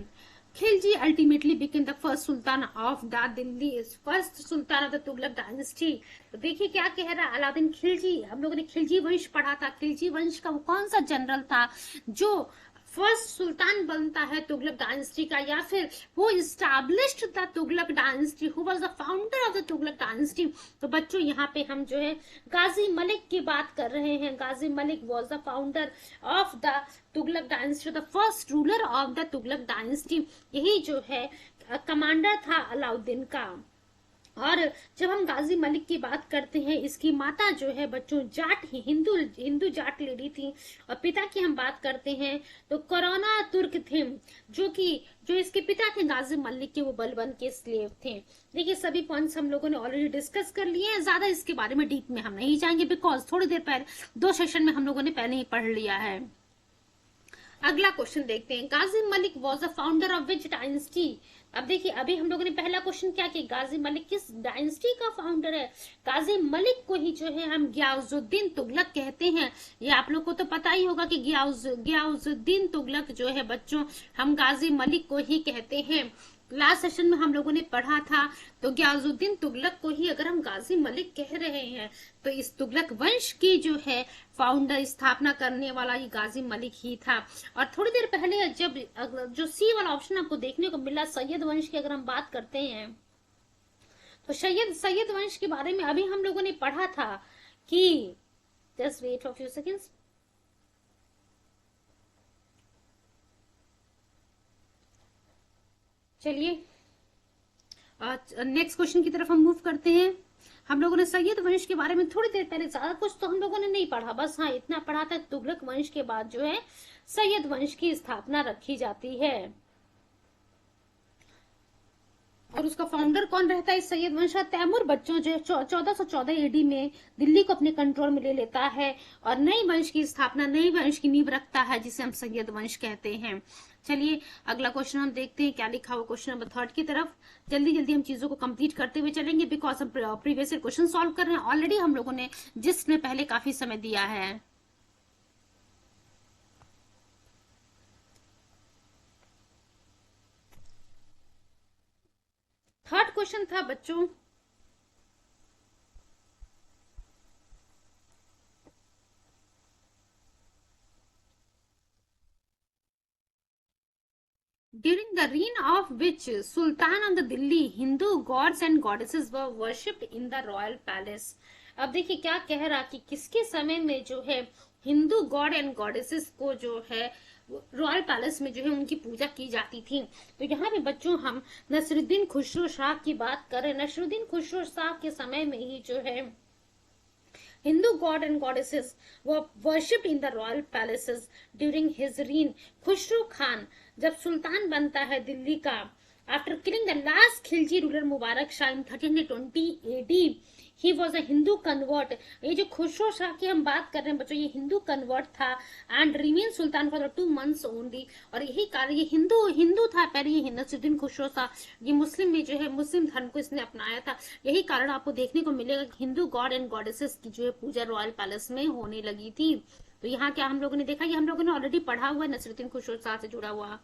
[SPEAKER 1] Khilji ultimately became the first sultan of the Delhi, first sultan of the Tughlaq dynasty? तो देखिए क्या कह रहा है अलाउद्दीन खिलजी। हम लोगों ने खिलजी वंश पढ़ा था। खिलजी वंश का वो कौन सा जनरल था जो फर्स्ट सुल्तान बनता है तुगलक डायनेस्टी का, या फिर वो established the Tughlaq dynasty, who was the founder of the Tughlaq dynasty? तो बच्चों यहाँ पे हम जो है गाजी मलिक की बात कर रहे हैं। Ghazi Malik was the founder of the Tughlaq dynasty, the first ruler of the Tughlaq dynasty. यही जो है कमांडर था अलाउद्दीन का। और जब हम गाजी मलिक की बात करते हैं, इसकी माता जो है बच्चों जाट ही हिंदू जाट लेडी थी। और पिता की हम बात करते हैं तो कोरोना तुर्क थे, जो इसके पिता थे गाजी मलिक के, वो बलबन के स्लेव थे। देखिए सभी पॉइंट्स हम लोगों ने ऑलरेडी डिस्कस कर लिए हैं, ज्यादा इसके बारे में डीप में हम नहीं जाएंगे, बिकॉज थोड़ी देर पहले 2 सेशन में हम लोगों ने पहले ही पढ़ लिया है। अगला क्वेश्चन देखते हैं, Ghazi Malik was the founder of which dynasty? अब देखिए अभी हम लोगों ने पहला क्वेश्चन क्या किया, गाजी मलिक किस डायनेस्टी का फाउंडर है? गाजी मलिक को ही जो है हम गियासुद्दीन तुगलक कहते हैं। ये आप लोग को तो पता ही होगा कि गियासुद्दीन तुगलक जो है बच्चों हम गाजी मलिक को ही कहते हैं। लास्ट सेशन में हम लोगों ने पढ़ा था, तो गियासुद्दीन तुगलक को ही अगर हम गाजी मलिक कह रहे हैं, तो इस तुगलक वंश की जो है फाउंडर, स्थापना करने वाला ये गाजी मलिक ही था। और थोड़ी देर पहले जब जो सी वाला ऑप्शन आपको देखने को मिला सैयद वंश की अगर हम बात करते हैं, तो सैयद वंश के बारे में अभी हम लोगों ने पढ़ा था कि, just wait for few seconds, चलिए नेक्स्ट क्वेश्चन की तरफ हम मूव करते हैं। हम लोगों ने सैयद वंश के बारे में थोड़ी देर पहले, ज्यादा कुछ तो हम लोगों ने नहीं पढ़ा, बस हाँ इतना पढ़ा था तुगलक वंश के बाद जो है सैयद वंश की स्थापना रखी जाती है। और उसका फाउंडर कौन रहता है इस सैयद वंश का? तैमूर बच्चों जो 1414 एडी में दिल्ली को अपने कंट्रोल में ले लेता है और नई वंश की स्थापना, नई वंश की नींव रखता है, जिसे हम सैयद वंश कहते हैं। चलिए अगला क्वेश्चन हम देखते हैं क्या लिखा हुआ क्वेश्चन नंबर 3 की तरफ। जल्दी जल्दी हम चीजों को कंप्लीट करते हुए चलेंगे, बिकॉज हम प्रीवियस क्वेश्चन सॉल्व कर रहे हैं। ऑलरेडी हम लोगों ने जिसमें पहले काफी समय दिया है। थर्ड क्वेश्चन था बच्चों, during the reign of which Sultan of the Delhi, Hindu gods and goddesses were worshipped in the royal palace? अब देखिए क्या कह रहा कि किसके समय में जो है हिंदू गॉड एंड गॉडेसेस को जो है रॉयल पैलेस में जो है उनकी पूजा की जाती थी। तो यहाँ पे बच्चों हम नसरुद्दीन खुसरो शाह की बात कर रहे हैं। नसरुद्दीन खुसरो शाह के समय में ही जो है Hindu god and goddesses were worshipped in the royal palaces during his reign. Khusro Khan जब सुल्तान बनता है दिल्ली का, after killing the last Khilji ruler Mubarak Shah in 1320 AD, he was a Hindu convert. ये जो खुसरो शाह की हम बात कर रहे हैं बच्चों, ये हिंदू कन्वर्ट था and remained Sultan for 2 months only. और यही कारण, ये हिंदू था पहले, ये नसरुद्दीन खुसरो शाह, ये मुस्लिम में जो है मुस्लिम धर्म को इसने अपनाया था। यही कारण आपको देखने को मिलेगा कि हिंदू गॉड एंड गॉडेसेस की जो है पूजा रॉयल पैलेस में होने लगी थी। तो यहाँ क्या हम लोगों ने देखा, ये हम लोगों ने ऑलरेडी पढ़ा हुआ है नसरुद्दीन खुसरो शाह से जुड़ा हुआ।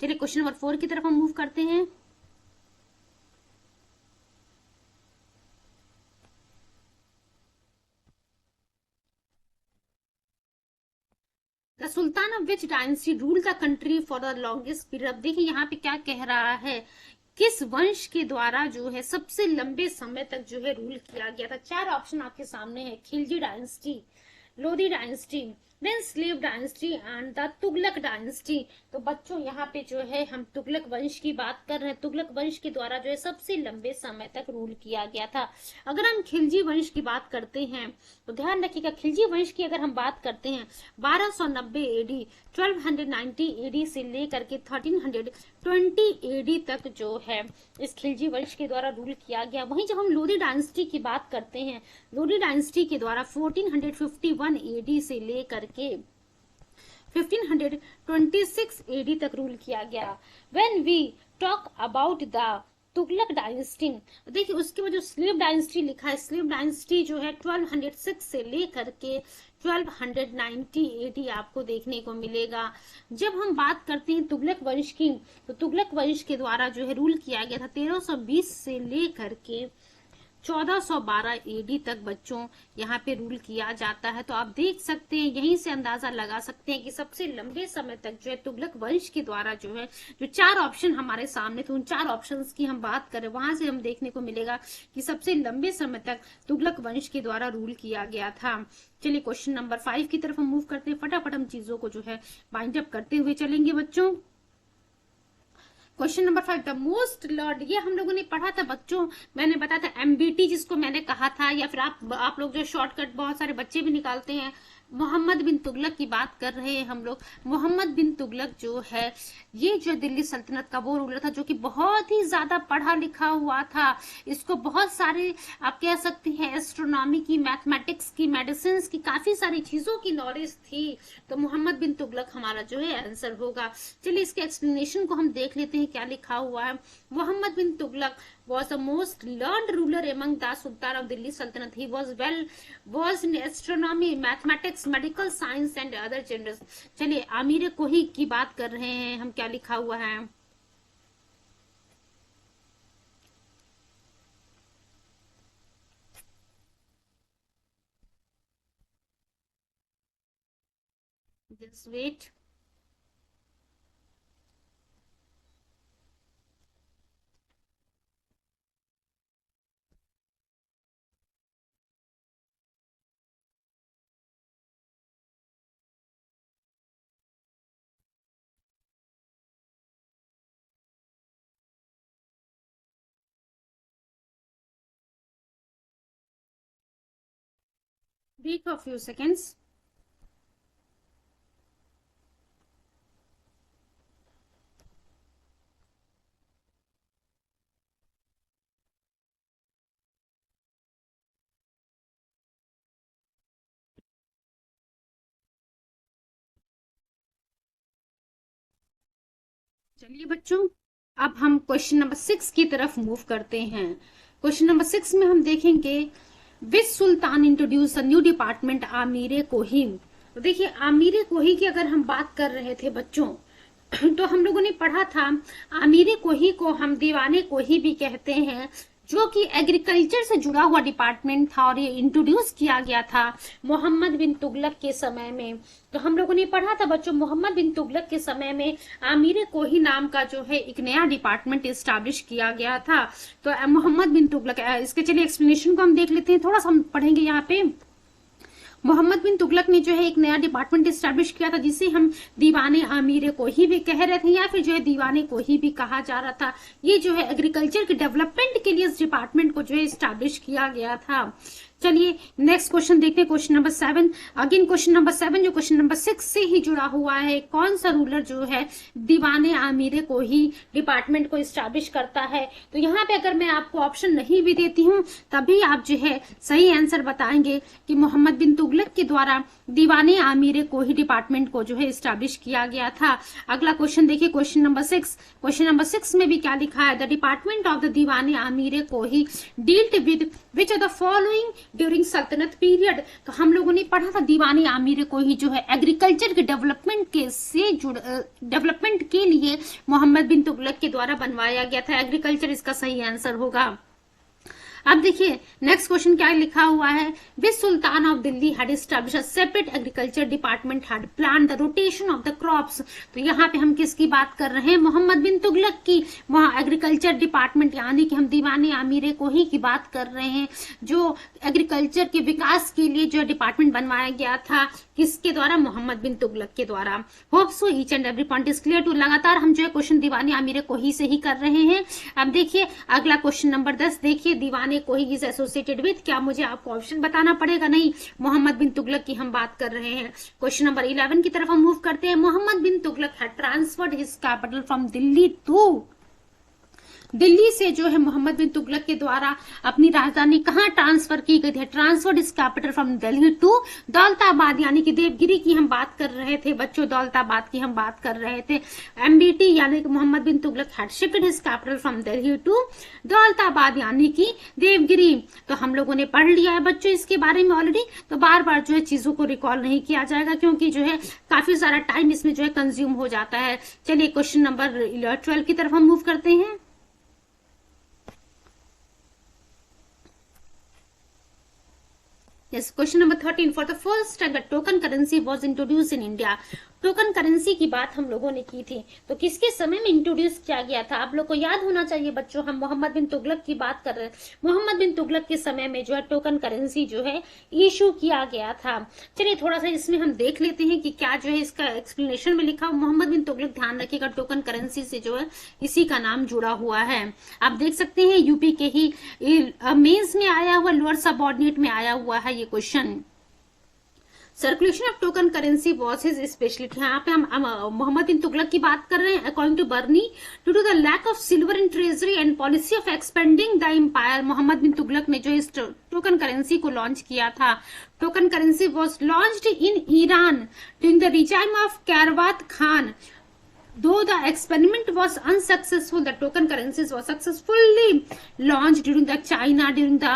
[SPEAKER 1] चलिए क्वेश्चन नंबर 4 की तरफ हम मूव करते हैं। The sultan of which dynasty rule the country for the longest period. देखिए यहाँ पे क्या कह रहा है, किस वंश के द्वारा जो है सबसे लंबे समय तक जो है रूल किया गया था। चार ऑप्शन आपके सामने है, Khilji dynasty, Lodi dynasty, then slave dynasty and the Tughlaq dynasty. तो बच्चों यहाँ पे जो है हम तुगलक वंश की बात कर रहे हैं। तुगलक वंश के द्वारा जो है सबसे लंबे समय तक रूल किया गया था। अगर हम खिलजी वंश की बात करते हैं तो ध्यान रखिएगा, खिलजी वंश की अगर हम बात करते हैं 1290 एडी, 1290 एडी से लेकर के 1320 एडी तक जो है इस खिलजी वंश के द्वारा रूल किया गया। वहीं जब हम लोधी डायनेस्टी की बात करते हैं, लोधी डायनेस्टी के द्वारा 1451 एडी से लेकर के 1526 एडी तक रूल किया गया। When we talk about the Tughlaq dynasty, देखिए उसके बाद जो स्लेव डायनेस्टी लिखा है, स्लेव डायनेस्टी जो है 1206 से लेकर के 1290 एडी आपको देखने को मिलेगा। जब हम बात करते हैं तुगलक वंश की, तो तुगलक वंश के द्वारा जो है रूल किया गया था 1320 से लेकर के 1412 एडी तक बच्चों यहाँ पे रूल किया जाता है। तो आप देख सकते हैं, यहीं से अंदाजा लगा सकते हैं कि सबसे लंबे समय तक जो है तुगलक वंश के द्वारा जो है जो चार ऑप्शन हमारे सामने थे, उन चार ऑप्शंस की हम बात करें, वहां से हम देखने को मिलेगा कि सबसे लंबे समय तक तुगलक वंश के द्वारा रूल किया गया था। चलिए क्वेश्चन नंबर 5 की तरफ हम मूव करते हैं। फटाफट हम चीजों को जो है बाइंड अप करते हुए चलेंगे बच्चों। Question number 5, the most lord, ये हम लोगों ने पढ़ा था बच्चों, मैंने बताया था एमबीटी जिसको मैंने कहा था, या फिर आप लोग जो शॉर्टकट बहुत सारे बच्चे भी निकालते हैं, मोहम्मद बिन तुगलक की बात कर रहे हैं हम लोग। मोहम्मद बिन तुगलक जो है ये जो दिल्ली सल्तनत का वो रूलर था जो कि बहुत ही ज्यादा पढ़ा लिखा हुआ था। इसको बहुत सारे आप कह सकते हैं एस्ट्रोनॉमी की, मैथमेटिक्स की, मेडिसिन की, काफी सारी चीजों की नॉलेज थी। तो मोहम्मद बिन तुगलक हमारा जो है आंसर होगा। चलिए इसके एक्सप्लेनेशन को हम देख लेते हैं क्या लिखा हुआ है। Mohammad bin Tughlaq was the most learned ruler among the Sultan of Delhi Sultanate. He was well versed in astronomy, mathematics, medical science and other genres. चलिए आमिर कोही की बात कर रहे हैं हम, क्या लिखा हुआ है। Just wait. Wait for a few seconds. चलिए बच्चों अब हम क्वेश्चन नंबर 6 की तरफ मूव करते हैं। क्वेश्चन नंबर 6 में हम देखेंगे which sultan introduce a new department Amir Kohi. तो देखिए आमीर कोही की अगर हम बात कर रहे थे बच्चों तो हम लोगों ने पढ़ा था आमीर कोही को हम दीवाने कोही भी कहते हैं, जो कि एग्रीकल्चर से जुड़ा हुआ डिपार्टमेंट था और ये इंट्रोड्यूस किया गया था मोहम्मद बिन तुगलक के समय में। तो हम लोगों ने पढ़ा था बच्चों मोहम्मद बिन तुगलक के समय में आमीर कोही नाम का जो है एक नया डिपार्टमेंट एस्टैब्लिश किया गया था। तो मोहम्मद बिन तुगलक, इसके चलिए एक्सप्लेनेशन को हम देख लेते हैं, थोड़ा सा हम पढ़ेंगे यहाँ पे। मोहम्मद बिन तुगलक ने जो है एक नया डिपार्टमेंट एस्टैब्लिश किया था जिसे हम दीवाने आमीर कोही भी कह रहे थे, या फिर जो है दीवाने कोही भी कहा जा रहा था। ये जो है एग्रीकल्चर के डेवलपमेंट के लिए इस डिपार्टमेंट को जो है एस्टैब्लिश किया गया था। चलिए नेक्स्ट क्वेश्चन देखते हैं, question number 7। Again question number 7 जो क्वेश्चन नंबर 6 से ही जुड़ा हुआ है। कौन सा रूलर जो है दीवाने आमीर को ही डिपार्टमेंट को एस्टैब्लिश करता है। तो यहाँ पे अगर मैं आपको ऑप्शन नहीं भी देती हूँ तभी आप जो है सही आंसर बताएंगे कि मोहम्मद बिन तुगलक के द्वारा दीवाने आमीर को ही डिपार्टमेंट को जो है एस्टैब्लिश किया गया था। अगला क्वेश्चन देखिए क्वेश्चन नंबर 6। क्वेश्चन नंबर 6 में भी क्या लिखा है, the department of the Diwane Amir को he dealt with which of the following during Saltanat period. तो हम लोगों ने पढ़ा था दीवाने आमीर को ही जो है एग्रीकल्चर के डेवलपमेंट के लिए मोहम्मद बिन तुगलक के द्वारा बनवाया गया था। एग्रीकल्चर इसका सही आंसर होगा। अब देखिए नेक्स्ट क्वेश्चन क्या लिखा हुआ है, which sultan of Delhi had established a separate agriculture department, had plan the rotation of the crops. तो यहाँ पे हम किसकी बात कर रहे हैं, मोहम्मद बिन तुगलक की। वहां एग्रीकल्चर डिपार्टमेंट यानी कि हम दीवाने आमीरे कोही की बात कर रहे हैं, जो एग्रीकल्चर के विकास के लिए जो डिपार्टमेंट बनवाया गया था, किसके द्वारा, मोहम्मद बिन तुगलक के द्वारा। Hope so each and every point is clear too. लगातार हम जो है क्वेश्चन दीवाने आमीरे कोही से ही कर रहे हैं। अब देखिए अगला क्वेश्चन नंबर 10, देखिए दीवाने कोही इज एसोसिएटेड विथ, क्या मुझे आपको ऑप्शन बताना पड़ेगा, नहीं, मोहम्मद बिन तुगलक की हम बात कर रहे हैं। क्वेश्चन नंबर 11 की तरफ हम मूव करते हैं। Mohammad bin Tughlaq had transferred his capital from Delhi to, Delhi से जो है मोहम्मद बिन तुगलक के द्वारा अपनी राजधानी कहाँ ट्रांसफर की गई थी, transferred his capital from Delhi to Daulatabad, यानी कि देवगिरी की हम बात कर रहे थे बच्चों, दौलताबाद की हम बात कर रहे थे। एमबीटी यानी कि Mohammad bin Tughlaq had shifted his capital from Delhi to Daulatabad यानी कि देवगिरी। तो हम लोगों ने पढ़ लिया है बच्चों इसके बारे में ऑलरेडी, तो बार बार जो है चीजों को रिकॉल नहीं किया जाएगा क्योंकि जो है काफी सारा टाइम इसमें जो है कंज्यूम हो जाता है। चलिए क्वेश्चन नंबर 12 की तरफ हम मूव करते हैं। Yes, question number 13. For the first time, the token currency was introduced in India. Token currency की बात हम लोगों ने की थी, तो किसके समय में इंट्रोड्यूस किया गया था, आप लोग को याद होना चाहिए बच्चों, हम मोहम्मद बिन तुगलक की बात कर रहे हैं। मोहम्मद बिन तुगलक के समय में जो है टोकन करेंसी जो है इशू किया गया था। चलिए थोड़ा सा इसमें हम देख लेते हैं कि क्या जो है इसका एक्सप्लेनेशन में लिखा हुआ। मोहम्मद बिन तुगलक, ध्यान रखिएगा टोकन करेंसी से जो है इसी का नाम जुड़ा हुआ है। आप देख सकते हैं यूपी के ही मेंस में आया हुआ, लोअर सबऑर्डिनेट में आया हुआ है ये question. Circulation of token currency was his speciality. यहाँ पे हम मोहम्मद बिन तुगलक की बात कर रहे हैं। According to Barni, due to the lack of silver in treasury and policy of expending the empire, Mohammad bin Tughlaq ने जो इस टोकन करेंसी को लॉन्च किया था। Token currency was launched in Iran during the regime of Kairwat Khan. Though the experiment was unsuccessful, the token currencies was successfully launched during the China during the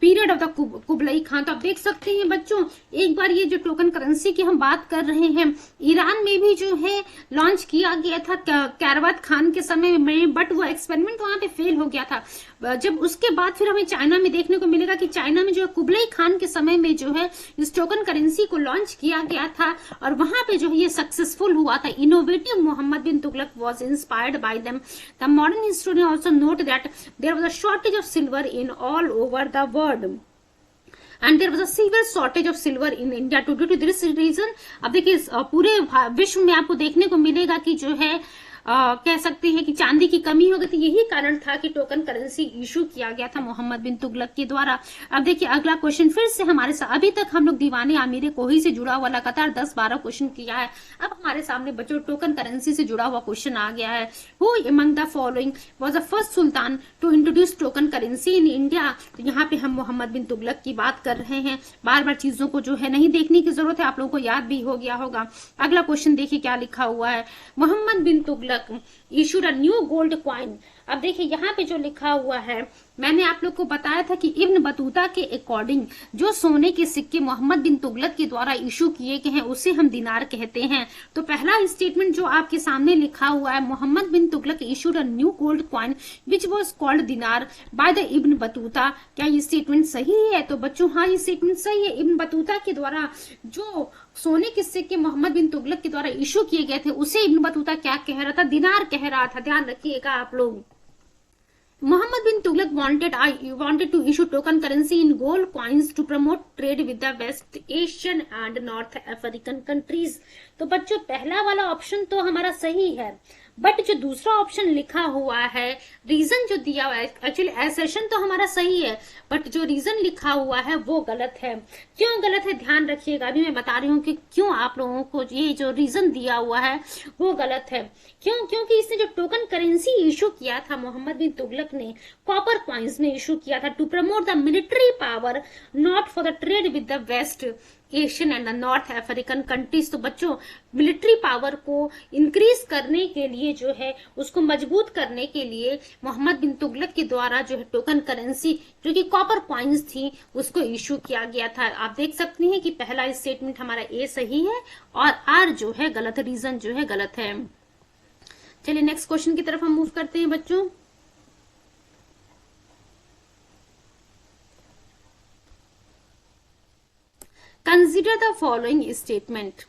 [SPEAKER 1] period of the Kublai Khan. तो आप देख सकते हैं बच्चों, एक बार ये जो टोकन करेंसी की हम बात कर रहे हैं, ईरान में भी जो है लॉन्च किया गया था कैरवात खान के समय में, बट वो एक्सपेरिमेंट वहां पे फेल हो गया था। जब उसके बाद फिर हमें चाइना में देखने को मिलेगा कि चाइना में जो है कुबलाई खान के समय में जो है इस टोकन करेंसी को लॉन्च किया गया था और वहां पे जो है ये सक्सेसफुल हुआ था। Innovative Muhammad bin Tughlaq was inspired by them. The modern historian also note that there was a shortage of silver in all over the world. And there was a severe shortage of silver in India. Due to this reason, अब देखिए पूरे विश्व में आपको देखने को मिलेगा कि जो है कह सकते हैं कि चांदी की कमी हो गई थी। यही कारण था कि टोकन करेंसी इशू किया गया था मोहम्मद बिन तुगलक के द्वारा। अब देखिए अगला क्वेश्चन फिर से हमारे साथ, अभी तक हम लोग दीवाने आमीरे कोही से जुड़ा हुआ लगातार 10-12 क्वेश्चन किया है। अब हमारे सामने बच्चों टोकन करेंसी से जुड़ा हुआ क्वेश्चन आ गया है। Who among the following was the first sultan to introduce token currency in India. तो यहाँ पे हम मोहम्मद बिन तुगलक की बात कर रहे हैं। बार बार चीजों को जो है नहीं देखने की जरूरत है, आप लोगों को याद भी हो गया होगा। अगला क्वेश्चन देखिए क्या लिखा हुआ है। Mohammad bin Tughlaq issued a new gold coin। अब देखिए यहाँ पे जो लिखा हुआ है, मैंने आप लोग को बताया था कि इब्न बतूता के अकॉर्डिंग जो सोने के सिक्के मोहम्मद बिन तुगलक के द्वारा इशू किए गए हैं उसे हम दिनार कहते हैं। तो पहला स्टेटमेंट जो आपके सामने लिखा हुआ है, Mohammad bin Tughlaq issued a new gold coin which was called dinar by the Ibn Battuta. क्या ये स्टेटमेंट सही है? तो बच्चों हाँ ये स्टेटमेंट सही है। इब्न बतूता के द्वारा जो सोने के सिक्के मोहम्मद बिन तुगलक के द्वारा इशू किए गए थे उसे इब्न बतूता क्या कह रहा था? दिनार कह रहा था। ध्यान रखिएगा आप लोग। Muhammad bin Tughlaq wanted to issue token currency in gold coins to promote trade with the West Asian and North African countries। तो बच्चों पहला वाला ऑप्शन तो हमारा सही है, बट जो दूसरा ऑप्शन लिखा हुआ है, रीजन जो दिया हुआ है, एक्चुअली एसेशन तो हमारा सही है, बट जो रीजन लिखा हुआ है वो गलत है। क्यों गलत है ध्यान रखिएगा, अभी मैं बता रही हूँ कि क्यों आप लोगों को ये जो रीजन दिया हुआ है वो गलत है। क्यों? क्योंकि इसने जो टोकन करेंसी इशू किया था मोहम्मद बिन तुगलक ने, कॉपर कॉइन्स में इशू किया था to promote the military power, not for the trade with the West Asian and North African countries. तो बच्चों मिलिट्री पावर को इंक्रीज करने के लिए जो है, उसको मजबूत करने के लिए मोहम्मद बिन तुगलक के द्वारा जो है टोकन करेंसी जो कि कॉपर कॉइन्स थी उसको इशू किया गया था। आप देख सकते हैं कि पहला स्टेटमेंट हमारा ए सही है और आर जो है गलत, रीजन जो है गलत है। चलिए नेक्स्ट क्वेश्चन की तरफ हम मूव करते हैं बच्चों। Consider the following statement.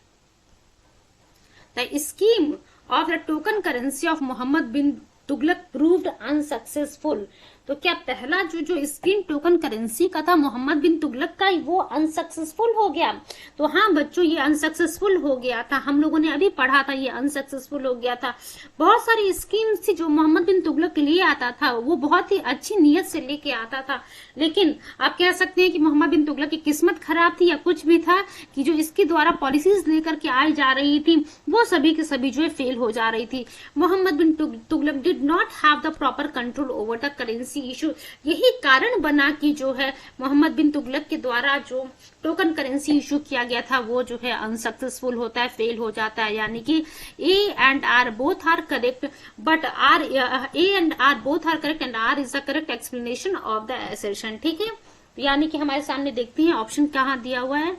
[SPEAKER 1] The scheme of the token currency of Mohammad bin Tughlaq proved unsuccessful. तो क्या पहला जो स्कीम टोकन करेंसी का था मोहम्मद बिन तुगलक का, वो अनसक्सेसफुल हो गया? तो हाँ बच्चों, ये अनसक्सेसफुल हो गया था। हम लोगों ने अभी पढ़ा था, ये अनसक्सेसफुल हो गया था। बहुत सारी स्कीम्स थी जो मोहम्मद बिन तुगलक ले आता था, वो बहुत ही अच्छी नीयत से लेके आता था, लेकिन आप कह सकते हैं कि मोहम्मद बिन तुगलक की किस्मत खराब थी या कुछ भी था कि जो इसके द्वारा पॉलिसीज लेकर के आई जा रही थी वो सभी के सभी जो है फेल हो जा रही थी। Mohammad bin Tughlaq did not have the proper control over the currency issue. यही कारण बना कि जो है मोहम्मद बिन तुगलक के द्वारा जो टोकन करेंसी इशू किया गया था वो जो है अनसक्सेसफुल होता है, फेल हो जाता है। यानी कि A and R both are correct, but A and R both are correct and R is the correct explanation of the assertion. ठीक है, यानी कि हमारे सामने देखते हैं ऑप्शन कहाँ दिया हुआ है।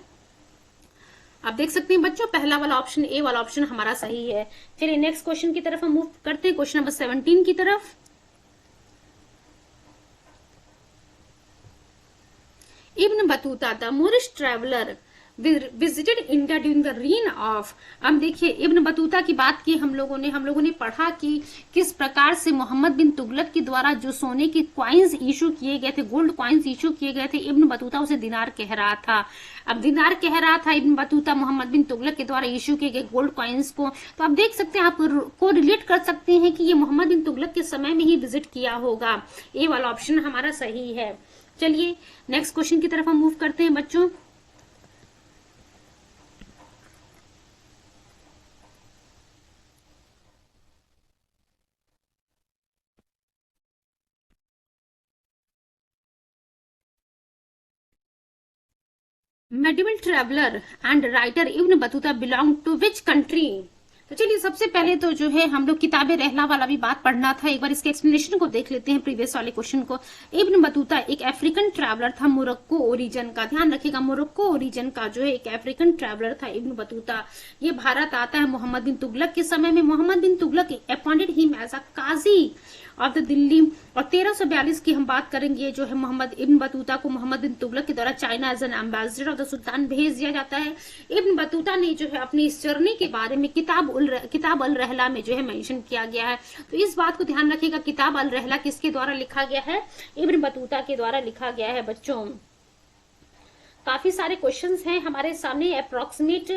[SPEAKER 1] आप देख सकते हैं बच्चों, पहला वाला ऑप्शन, ए वाला ऑप्शन हमारा सही है। चलिए नेक्स्ट क्वेश्चन की तरफ हम मूव करते हैं, क्वेश्चन नंबर 17 की तरफ। Ibn Battuta the Moorish traveller visited India during the reign of. अब देखिए इब्न बतूता की बात की हम लोगों ने पढ़ा कि किस प्रकार से मोहम्मद बिन तुगलक के द्वारा जो सोने के क्वाइंस इशू किए गए थे, गोल्ड क्वाइंस इशू किए गए थे, इब्न बतूता उसे दिनार कह रहा था। अब दिनार कह रहा था इब्न बतूता मोहम्मद बिन तुगलक के द्वारा इशू किए गए गोल्ड क्वाइंस को। तो आप देख सकते हैं, आप को रिलेट कर सकते हैं कि ये मोहम्मद बिन तुगलक के समय में ही विजिट किया होगा। ए वाला ऑप्शन हमारा सही है। चलिए नेक्स्ट क्वेश्चन की तरफ हम मूव करते हैं बच्चों। Medieval traveller and writer Ibn Battuta belong to which country? तो चलिए सबसे पहले तो जो है हम लोग किताबे रहला वाला भी बात पढ़ना था, एक बार इसके एक्सप्लेनेशन को देख लेते हैं प्रीवियस वाले क्वेश्चन को। इब्न बतूता एक अफ्रीकन ट्रैवलर था, मोरक्को ओरिजिन का, ध्यान रखिएगा, मोरक्को ओरिजिन का जो है एक अफ्रीकन ट्रैवलर था इब्न बतूता। ये भारत आता है मोहम्मद बिन तुगलक के समय में। Mohammad bin Tughlaq appointed him as a qazi of the Delhi. और 1342 की हम बात करेंगे, जो है मोहम्मद इब्न बतूता को मोहम्मद बिन तुगलक के द्वारा China as an ambassador of the sultan भेज दिया जाता है। इब्न बतूता ने जो है अपनी इस जर्नी के बारे में किताब अल रहला में जो है मेंशन किया गया है। तो इस बात को ध्यान रखिएगा, किताब अल रहला किसके द्वारा लिखा गया है? इब्न बतूता के द्वारा लिखा गया है बच्चों। काफी सारे क्वेश्चंस हैं हमारे सामने, अप्रोक्सीमेट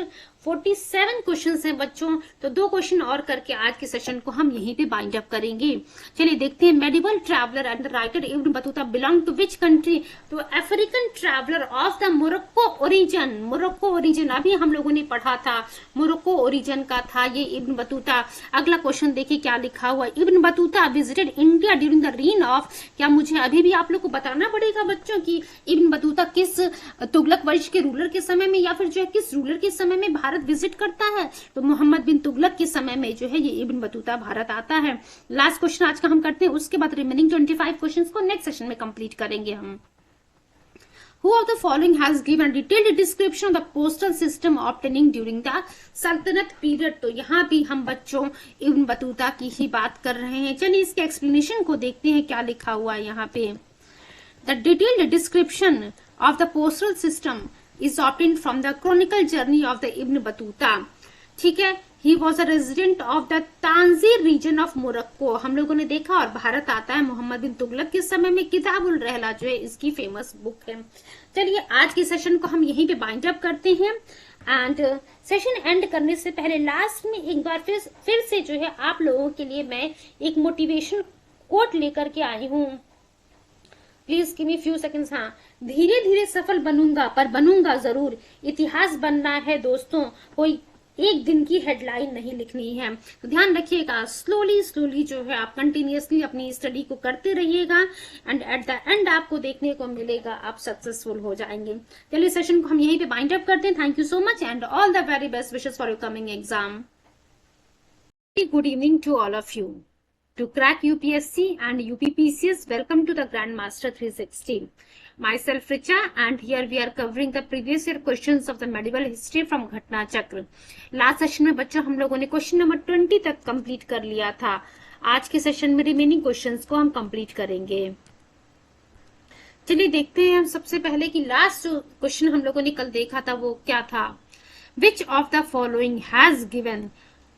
[SPEAKER 1] 47 क्वेश्चंस हैं बच्चों। तो 2 क्वेश्चन और करके आज के सेशन को हम यहीं पे बाइंड अप करेंगे। चलिए देखते हैं, medieval traveller and writer Ibn Battuta belong to which country? तो African traveller of the Morocco origin. Morocco origin अभी हम लोगों ने पढ़ा था, मोरक्को ओरिजिन का था ये इब्न बतूता। अगला क्वेश्चन देखिए क्या लिखा हुआ, Ibn Battuta visited India during the reign of. क्या मुझे अभी भी आप लोग को बताना पड़ेगा बच्चों कि इब्न बतूता किस तुगलक वंश के रूलर के समय में या फिर जो है किस रूलर के समय में भारत विजिट करता है? तो मोहम्मद बिन तुगलक के समय में जो है ये इब्न बतूता भारत आता है। लास्ट क्वेश्चन आज का हम करते हैं, उसके बाद रिमेनिंग 25 क्वेश्चंस को नेक्स्ट सेशन में कंप्लीट करेंगे हम। Who of the following has given a detailed description of the postal system obtaining during the सल्तनत पीरियड? तो यहाँ भी हम बच्चों इब्न बतूता की ही बात कर रहे हैं। चलिए इसके एक्सप्लेनेशन को देखते हैं क्या लिखा हुआ है यहाँ पे। The detailed description of the postal system is obtained from the chronicle journey of the Ibn Battuta. ठीक है, he was a resident of the Tangier region of Morocco. हम लोगों ने देखा, और भारत आता है मोहम्मद बिन तुगलक के समय में। किताब उल रहला जो है इसकी फेमस बुक है। चलिए आज के सेशन को हम यहीं पे बाइंड अप करते हैं। एंड सेशन एंड करने से पहले लास्ट में एक बार फिर से जो है आप लोगों के लिए मैं एक मोटिवेशन कोट लेकर के आई हूँ। Please give me few seconds. हाँ, धीरे धीरे सफल बनूंगा पर बनूंगा जरूर। इतिहास बनना है दोस्तों, कोई एक दिन की हेडलाइन नहीं लिखनी है। तो ध्यान रखिएगा, स्लोली जो है आप कंटिन्यूअसली अपनी स्टडी को करते रहिएगा एंड एट द एंड आपको देखने को मिलेगा आप सक्सेसफुल हो जाएंगे। चलिए सेशन को हम यहीं पे बाइंड अप करते हैं। Thank you so much and all the very best wishes for your coming exam. Good evening to all of you. To crack UPSC and UPPCS, welcome to the Grandmaster 360. Myself Richa, and here we are covering the previous year questions of the medieval history from घटना चक्र। लास्ट सेशन में बच्चों हम लोगों ने क्वेश्चन नंबर 20 तक कंप्लीट कर लिया था। आज के सेशन में रिमेनिंग क्वेश्चंस को हम कंप्लीट करेंगे। चलिए देखते हैं हम सबसे पहले कि लास्ट जो क्वेश्चन हम लोगों ने कल देखा था वो क्या था। विच of the following has given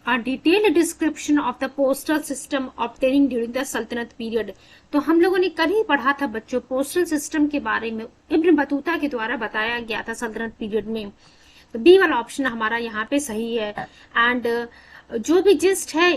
[SPEAKER 1] a detailed description of the postal system obtaining during the सल्तनत पीरियड। तो हम लोगों ने कल ही पढ़ा था बच्चों पोस्टल सिस्टम के बारे में, इब्न बतूता के द्वारा बताया गया था सल्तनत पीरियड में। तो बी वाला ऑप्शन हमारा यहाँ पे सही है। एंड जो भी जिस्ट है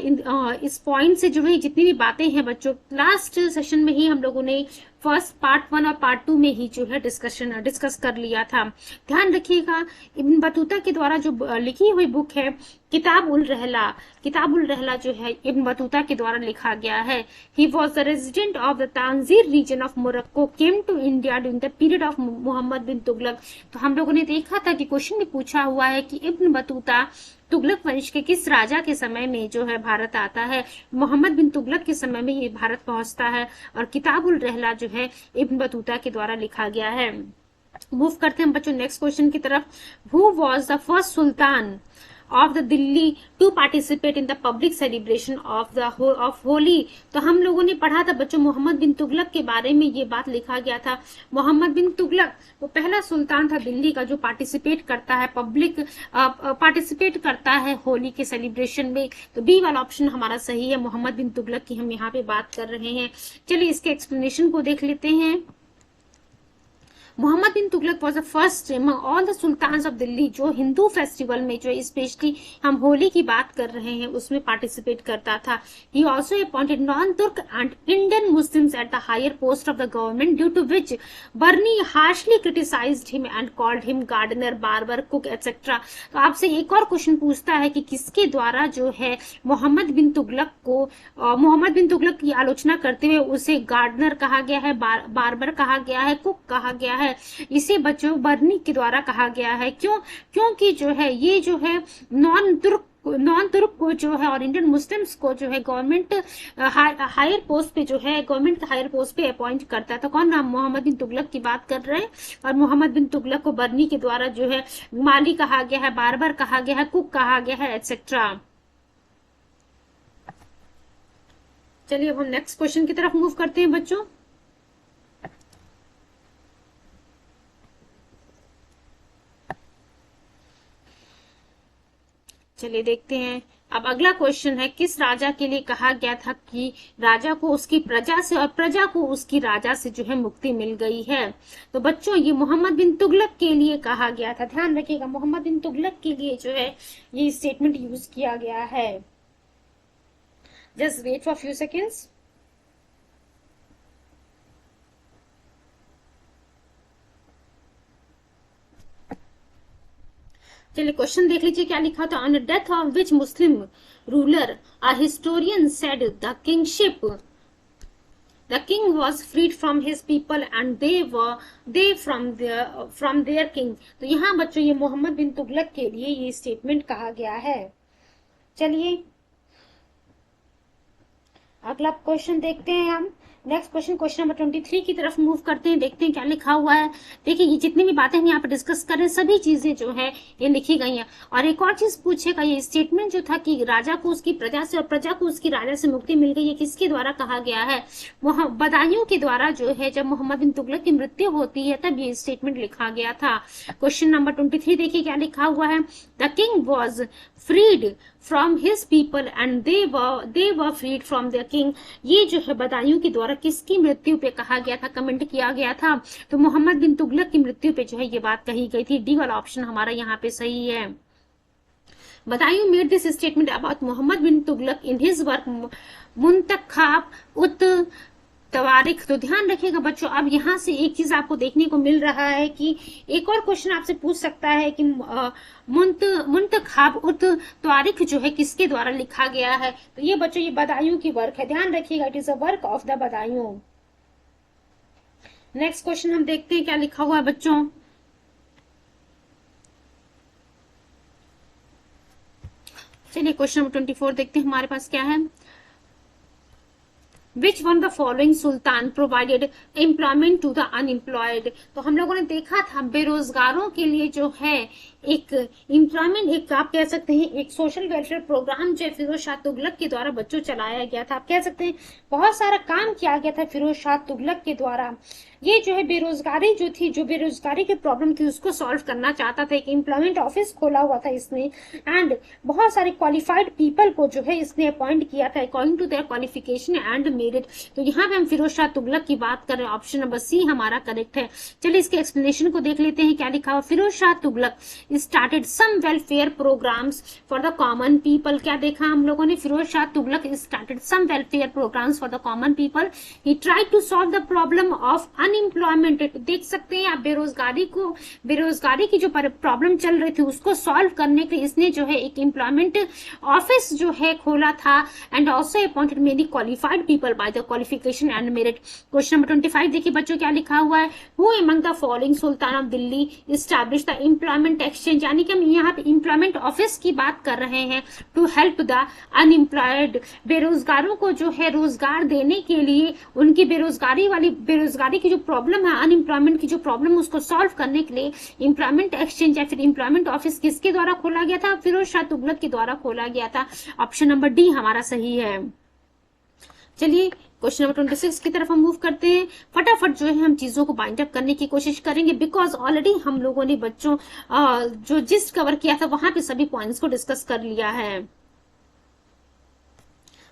[SPEAKER 1] इस पॉइंट से जुड़ी जितनी भी बातें हैं बच्चों, लास्ट सेशन में ही हम लोगों ने फर्स्ट पार्ट 1 और पार्ट 2 में ही जो है डिस्कस कर लिया था। ध्यान रखिएगा इब्न बतूता के द्वारा जो लिखी हुई बुक है किताब उल रहला जो है इब्न बतूता के द्वारा लिखा गया है। He was the resident of the Tangier region of Morocco, came to India during the period of Mohammad bin Tughlaq. तो हम लोगों ने देखा था कि क्वेश्चन में पूछा हुआ है कि इब्न बतूता तुगलक वंश के किस राजा के समय में जो है भारत आता है। मोहम्मद बिन तुगलक के समय में ये भारत पहुंचता है और किताब उल रहला जो है इब्न बतूता के द्वारा लिखा गया है। मूव करते हैं बच्चों नेक्स्ट क्वेश्चन की तरफ। Who was the first sultan of the Delhi to participate in the public celebration of Holi. तो हम लोगों ने पढ़ा था बच्चों मोहम्मद बिन तुगलक के बारे में ये बात लिखा गया था। मोहम्मद बिन तुगलक वो पहला सुल्तान था दिल्ली का जो पार्टिसिपेट करता है होली के सेलिब्रेशन में। तो बी वाला ऑप्शन हमारा सही है, मोहम्मद बिन तुगलक की हम यहाँ पे बात कर रहे हैं। चलिए इसके एक्सप्लेनेशन को देख लेते हैं। Mohammad bin Tughlaq was the first among all the sultans of Delhi जो हिंदू फेस्टिवल में जो स्पेशली हम होली की बात कर रहे हैं उसमें पार्टिसिपेट करता था। He also appointed non Turk and Indian Muslims at the higher post of the government due to which Barani harshly criticised him and called him gardener, barber, cook etcetera. तो आपसे एक और क्वेश्चन पूछता है कि किसके द्वारा जो है मोहम्मद बिन तुगलक की आलोचना करते हुए उसे गार्डनर कहा गया है, बार्बर कहा गया है, कुक कहा गया है। इसे बच्चों बर्नी के द्वारा कहा गया है। क्योंकि जो है ये जो है नॉन तुर्क को जो है और इंडियन मुस्लिम्स को जो है गवर्नमेंट हायर पोस्ट पे जो है गवर्नमेंट हायर पोस्ट पे अपॉइंट करता है। तो कौन नाम मोहम्मद बिन तुगलक की बात कर रहे हैं और मोहम्मद बिन तुगलक को बर्नी के द्वारा जो है माली कहा गया है, बार्बर कहा गया है, कुक कहा गया है एटसेट्रा। चलिए अब हम नेक्स्ट क्वेश्चन की तरफ मूव करते हैं बच्चों। चलिए देखते हैं। अब अगला क्वेश्चन है किस राजा के लिए कहा गया था कि राजा को उसकी प्रजा से और प्रजा को उसकी राजा से जो है मुक्ति मिल गई है। तो बच्चों ये मोहम्मद बिन तुगलक के लिए कहा गया था। ध्यान रखिएगा मोहम्मद बिन तुगलक के लिए जो है ये स्टेटमेंट यूज किया गया है। Just wait for few seconds. चलिए क्वेश्चन देख लीजिए क्या लिखा था। On the death of which Muslim ruler a historian said the king was freed from his people and they from their king। तो यहाँ बच्चों ये मोहम्मद बिन तुगलक के लिए ये स्टेटमेंट कहा गया है। चलिए अगला क्वेश्चन देखते हैं हम। नेक्स्ट क्वेश्चन नंबर 23 की तरफ मूव करते हैं, देखते हैं क्या लिखा हुआ है। देखिए ये जितनी भी बातें हम यहाँ पे डिस्कस कर रहे हैं सभी चीजें जो है ये लिखी गई हैं। और एक और चीज पूछेगा ये स्टेटमेंट जो था कि राजा को उसकी प्रजा से और प्रजा को उसकी राजा से मुक्ति मिल गई है किसके द्वारा कहा गया है। बदायूं के द्वारा जो है जब मोहम्मद बिन तुगलक की मृत्यु होती है तब ये स्टेटमेंट लिखा गया था। क्वेश्चन नंबर 23 देखिए क्या लिखा हुआ है। The king was freed from his people and they were freed from their king. ये जो है बदायूं के द्वारा किसकी मृत्यु पे कहा गया था, कमेंट किया गया था। तो मोहम्मद बिन तुगलक की मृत्यु पे जो है ये बात कही गई थी। डी वाला ऑप्शन हमारा यहाँ पे सही है। Badauni made this statement about Mohammad bin Tughlaq in his work Muntakhab ut Tawarikh. तो ध्यान रखिएगा बच्चों अब यहाँ से एक चीज आपको देखने को मिल रहा है कि एक और क्वेश्चन आपसे पूछ सकता है कि मुंतखाब उत तवारिख जो है किसके द्वारा लिखा गया है। तो ये बच्चों ये बदायूं की वर्क है, ध्यान रखिएगा it is a work of the Badauni. Next question हम देखते हैं क्या लिखा हुआ है बच्चों। चलिए क्वेश्चन नंबर 24 देखते हैं हमारे पास क्या है। Which one the following Sultan provided employment to the unemployed। तो हम लोगों ने देखा था बेरोजगारों के लिए जो है एक एम्प्लॉयमेंट, एक आप कह सकते हैं एक सोशल वेलफेयर प्रोग्राम जो है फिरोज शाह तुगलक के द्वारा बच्चों चलाया गया था। आप कह सकते हैं बहुत सारा काम किया गया था फिरोज शाह तुगलक के द्वारा। ये जो है बेरोजगारी जो थी, जो बेरोजगारी की प्रॉब्लम थी उसको सॉल्व करना चाहता था। एक एम्प्लॉयमेंट ऑफिस खोला हुआ था इसने, एंड बहुत सारे क्वालिफाइड पीपल को जो है इसने अपॉइंट किया था according to their qualification and merit. तो यहाँ पे हम फिरोज शाह तुगलक की बात कर रहे हैं, ऑप्शन नंबर सी हमारा करेक्ट है। चलिए इसके एक्सप्लेनेशन को देख लेते हैं क्या लिखा हुआ। Firoz Shah Tughlaq started some welfare programmes for the common people. क्या देखा हम लोगों ने, Firoz Shah Tughlaq started some welfare programmes for the common people. He tried to solve the problem of unemployment. देख सकते हैं आप बेरोजगारी की जो प्रॉब्लम चल रही थी उसको सॉल्व करने के लिए इसने जो है एक एम्प्लॉयमेंट ऑफिस जो है खोला था, and also appointed many qualified people by the qualification and merit. Question number 25 देखिए बच्चों क्या लिखा हुआ है। Who among the following Sultan of Delhi establish the employment exchange. यानी कि हम यहाँ पे एम्प्लॉयमेंट ऑफिस की बात कर रहे हैं टू हेल्प द अनएम्प्लॉयड। बेरोजगारों को जो है रोजगार देने के लिए, उनकी बेरोजगारी की जो प्रॉब्लम है, अनएम्प्लॉयमेंट की जो प्रॉब्लम है उसको सॉल्व करने के लिए एम्प्लॉयमेंट एक्सचेंज या फिर एम्प्लॉयमेंट ऑफिस किसके द्वारा खोला गया था, फिरोज शाह तुगलक के द्वारा खोला गया था। ऑप्शन नंबर डी हमारा सही है। चलिए क्वेश्चन नंबर 26 की तरफ हम मूव करते हैं। फटाफट जो है हम चीजों को बाइंड अप करने की कोशिश करेंगे, बिकॉज ऑलरेडी हम लोगों ने बच्चों जो जिस्ट कवर किया था वहां पे सभी पॉइंट्स को डिस्कस कर लिया है।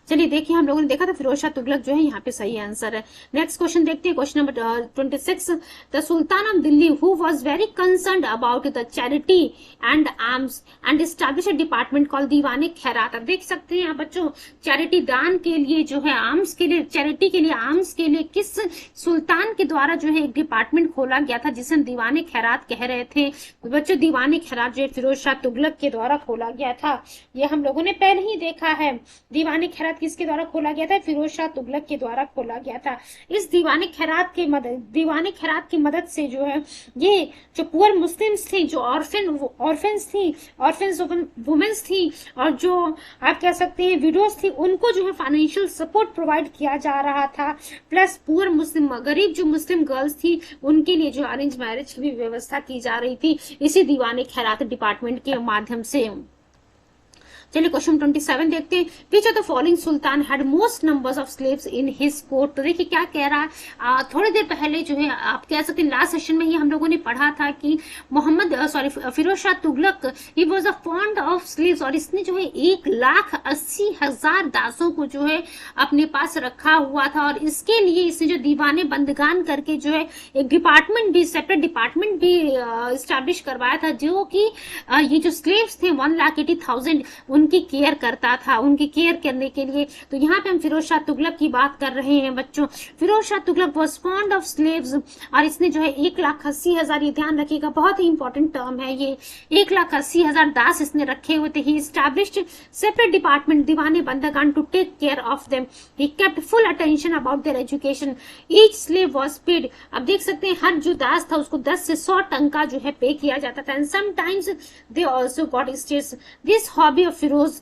[SPEAKER 1] चलिए देखिए हम लोगों ने देखा था फिरोज शाह तुगलक जो है यहाँ पे सही आंसर है। नेक्स्ट क्वेश्चन देखते हैं, question number 26। The sultan of Delhi who was very concerned about the charity and arms and establish a department called दीवाने खैरात। अब देख सकते हैं आप बच्चों, चैरिटी दान के लिए जो है, आर्म्स के लिए, चैरिटी के लिए, आर्म्स के लिए किस सुल्तान के द्वारा जो है एक डिपार्टमेंट खोला गया था जिसे हम दीवाने खैरात कह रहे थे। तो बच्चों दीवाने खैरात जो है फिरोज शाह तुगलक के द्वारा खोला गया था। ये हम लोगों ने पहले ही देखा है। दीवाने खैरात किसके द्वारा खोला गया था, फिरोज शाह तुगलक के द्वारा खोला गया था। इस दीवाने खैरात की मदद से जो है ये जो पुअर मुस्लिम्स थे, जो ऑर्फेन्स वुमेन्स थी और जो आप कह सकते हैं विडोज थी, उनको जो है फाइनेंशियल सपोर्ट प्रोवाइड किया जा रहा था। प्लस पुअर मुस्लिम, गरीब जो मुस्लिम गर्ल्स थी उनके लिए जो अरेंज मैरिज की भी व्यवस्था की जा रही थी इसी दीवाने खैरात डिपार्टमेंट के माध्यम से। चलिए क्वेश्चन 27 देखते हैं। विच of the following Sultan had most numbers of slaves in his court. तो देखिए क्या कह रहा है, थोड़ी देर पहले जो है आप कह सकते हैं लास्ट सेशन में ही हम लोगों ने पढ़ा था कि Firoz Shah Tughlaq he was a fond of slaves, और इसने जो है 1,80,000 दासों को जो है अपने पास रखा हुआ था। और इसके लिए इसने जो दीवाने बंदगान करके जो है एक डिपार्टमेंट भी, सेपरेट डिपार्टमेंट भी स्टैब्लिश करवाया था, जो कि ये जो स्लेव्स थे 1,80,000 उनकी केयर करता था, उनकी केयर करने के लिए। तो यहाँ पे हम फिरोज शाह तुगलक की बात कर रहे हैं बच्चों। Firoz Shah Tughlaq was fond of slaves, और इसने जो है 1,80,000, ये ध्यान रखिएगा बहुत ही इंपॉर्टेंट टर्म है ये, 1,80,000 दास इसने रखे हुए थे। ही established separate department Diwane Bandagan to take care of them. He kept full attention about their education. Each slave was paid. अब देख सकते हैं हर जो दास था उसको 10 से 100 टंका जो है पे किया जाता था। And sometimes they also got states. This hobby of Firoz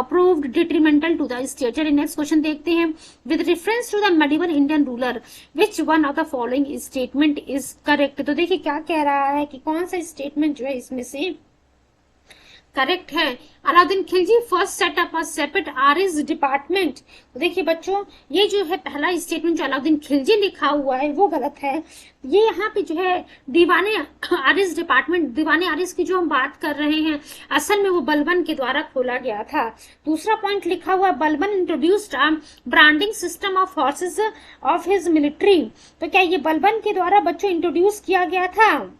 [SPEAKER 1] proved detrimental to the state। चलिए नेक्स्ट क्वेश्चन देखते हैं। With reference to the medieval Indian ruler which one of the following statement is correct. तो देखिए क्या कह रहा है कि कौन सा स्टेटमेंट जो है इसमें से करेक्ट है। Alauddin Khilji first set up a separate Ariz department. तो देखिए बच्चों ये जो है पहला स्टेटमेंट जो अलाउद्दीन खिलजी लिखा हुआ है वो गलत है। ये यहाँ पे जो है दीवाने आरिज डिपार्टमेंट, दीवाने आरिज की जो हम बात कर रहे हैं असल में वो बलबन के द्वारा खोला गया था। दूसरा पॉइंट लिखा हुआ Balban introduced branding system of horses of his military. तो क्या ये बलबन के द्वारा बच्चों इंट्रोड्यूस किया गया था?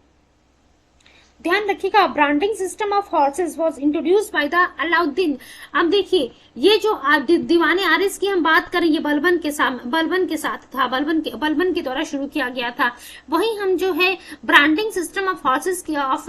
[SPEAKER 1] ध्यान रखिएगा, branding system of horses was introduced by the Alauddin. अब देखिए ये जो दीवाने आरिस की हम बात करें ये बलबन के साथ था, बलबन के द्वारा शुरू किया गया था। वहीं हम जो है ब्रांडिंग सिस्टम ऑफ हॉर्सेस की ऑफ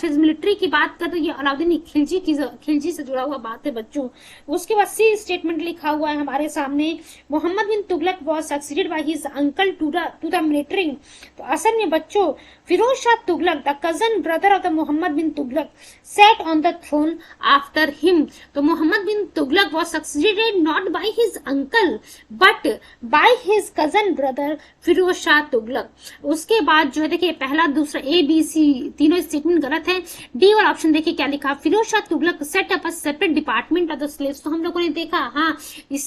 [SPEAKER 1] हिज मिलिट्री की बात करें तो ये अलाउद्दीन खिलजी से जुड़ा हुआ बात है बच्चों। उसके बाद सी स्टेटमेंट लिखा हुआ है हमारे सामने, Mohammad bin Tughlaq was succeeded by his uncle to the military. तो असल में बच्चों Firoz Shah Tughlaq the cousin brother of the Muhammad bin Tughlaq sat on the throne after him. तो Mohammad bin Tughlaq was succeeded not by his uncle but by his cousin brother Firoz Shah Tughlaq. उसके बाद जो है देखिए पहला दूसरा ए बी सी तीनों स्टेटमेंट गलत है. डी और ऑप्शन देखिए क्या लिखा, Firoz Shah Tughlaq set up a separate department of the slaves. तो हम लोगों ने देखा हाँ इस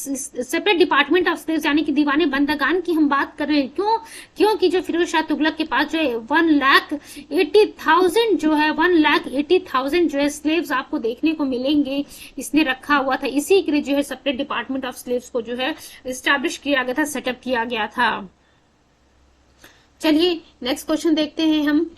[SPEAKER 1] सेपरेट डिपार्टमेंट ऑफ स्लेव्स यानी कि दीवाने बंदगान की हम बात कर रहे हैं. क्योंकि जो फिरोज शाह तुगलक के पास जो है 1,80,000 जो है 1,80,000 जो है स्लेव्स आपको देखने को मिलेंगे इसने रखा हुआ था. इसी के लिए जो है सेपरेट डिपार्टमेंट ऑफ स्लेव्स को जो है स्टैब्लिश किया गया था, सेटअप किया गया था. चलिए नेक्स्ट क्वेश्चन देखते हैं हम.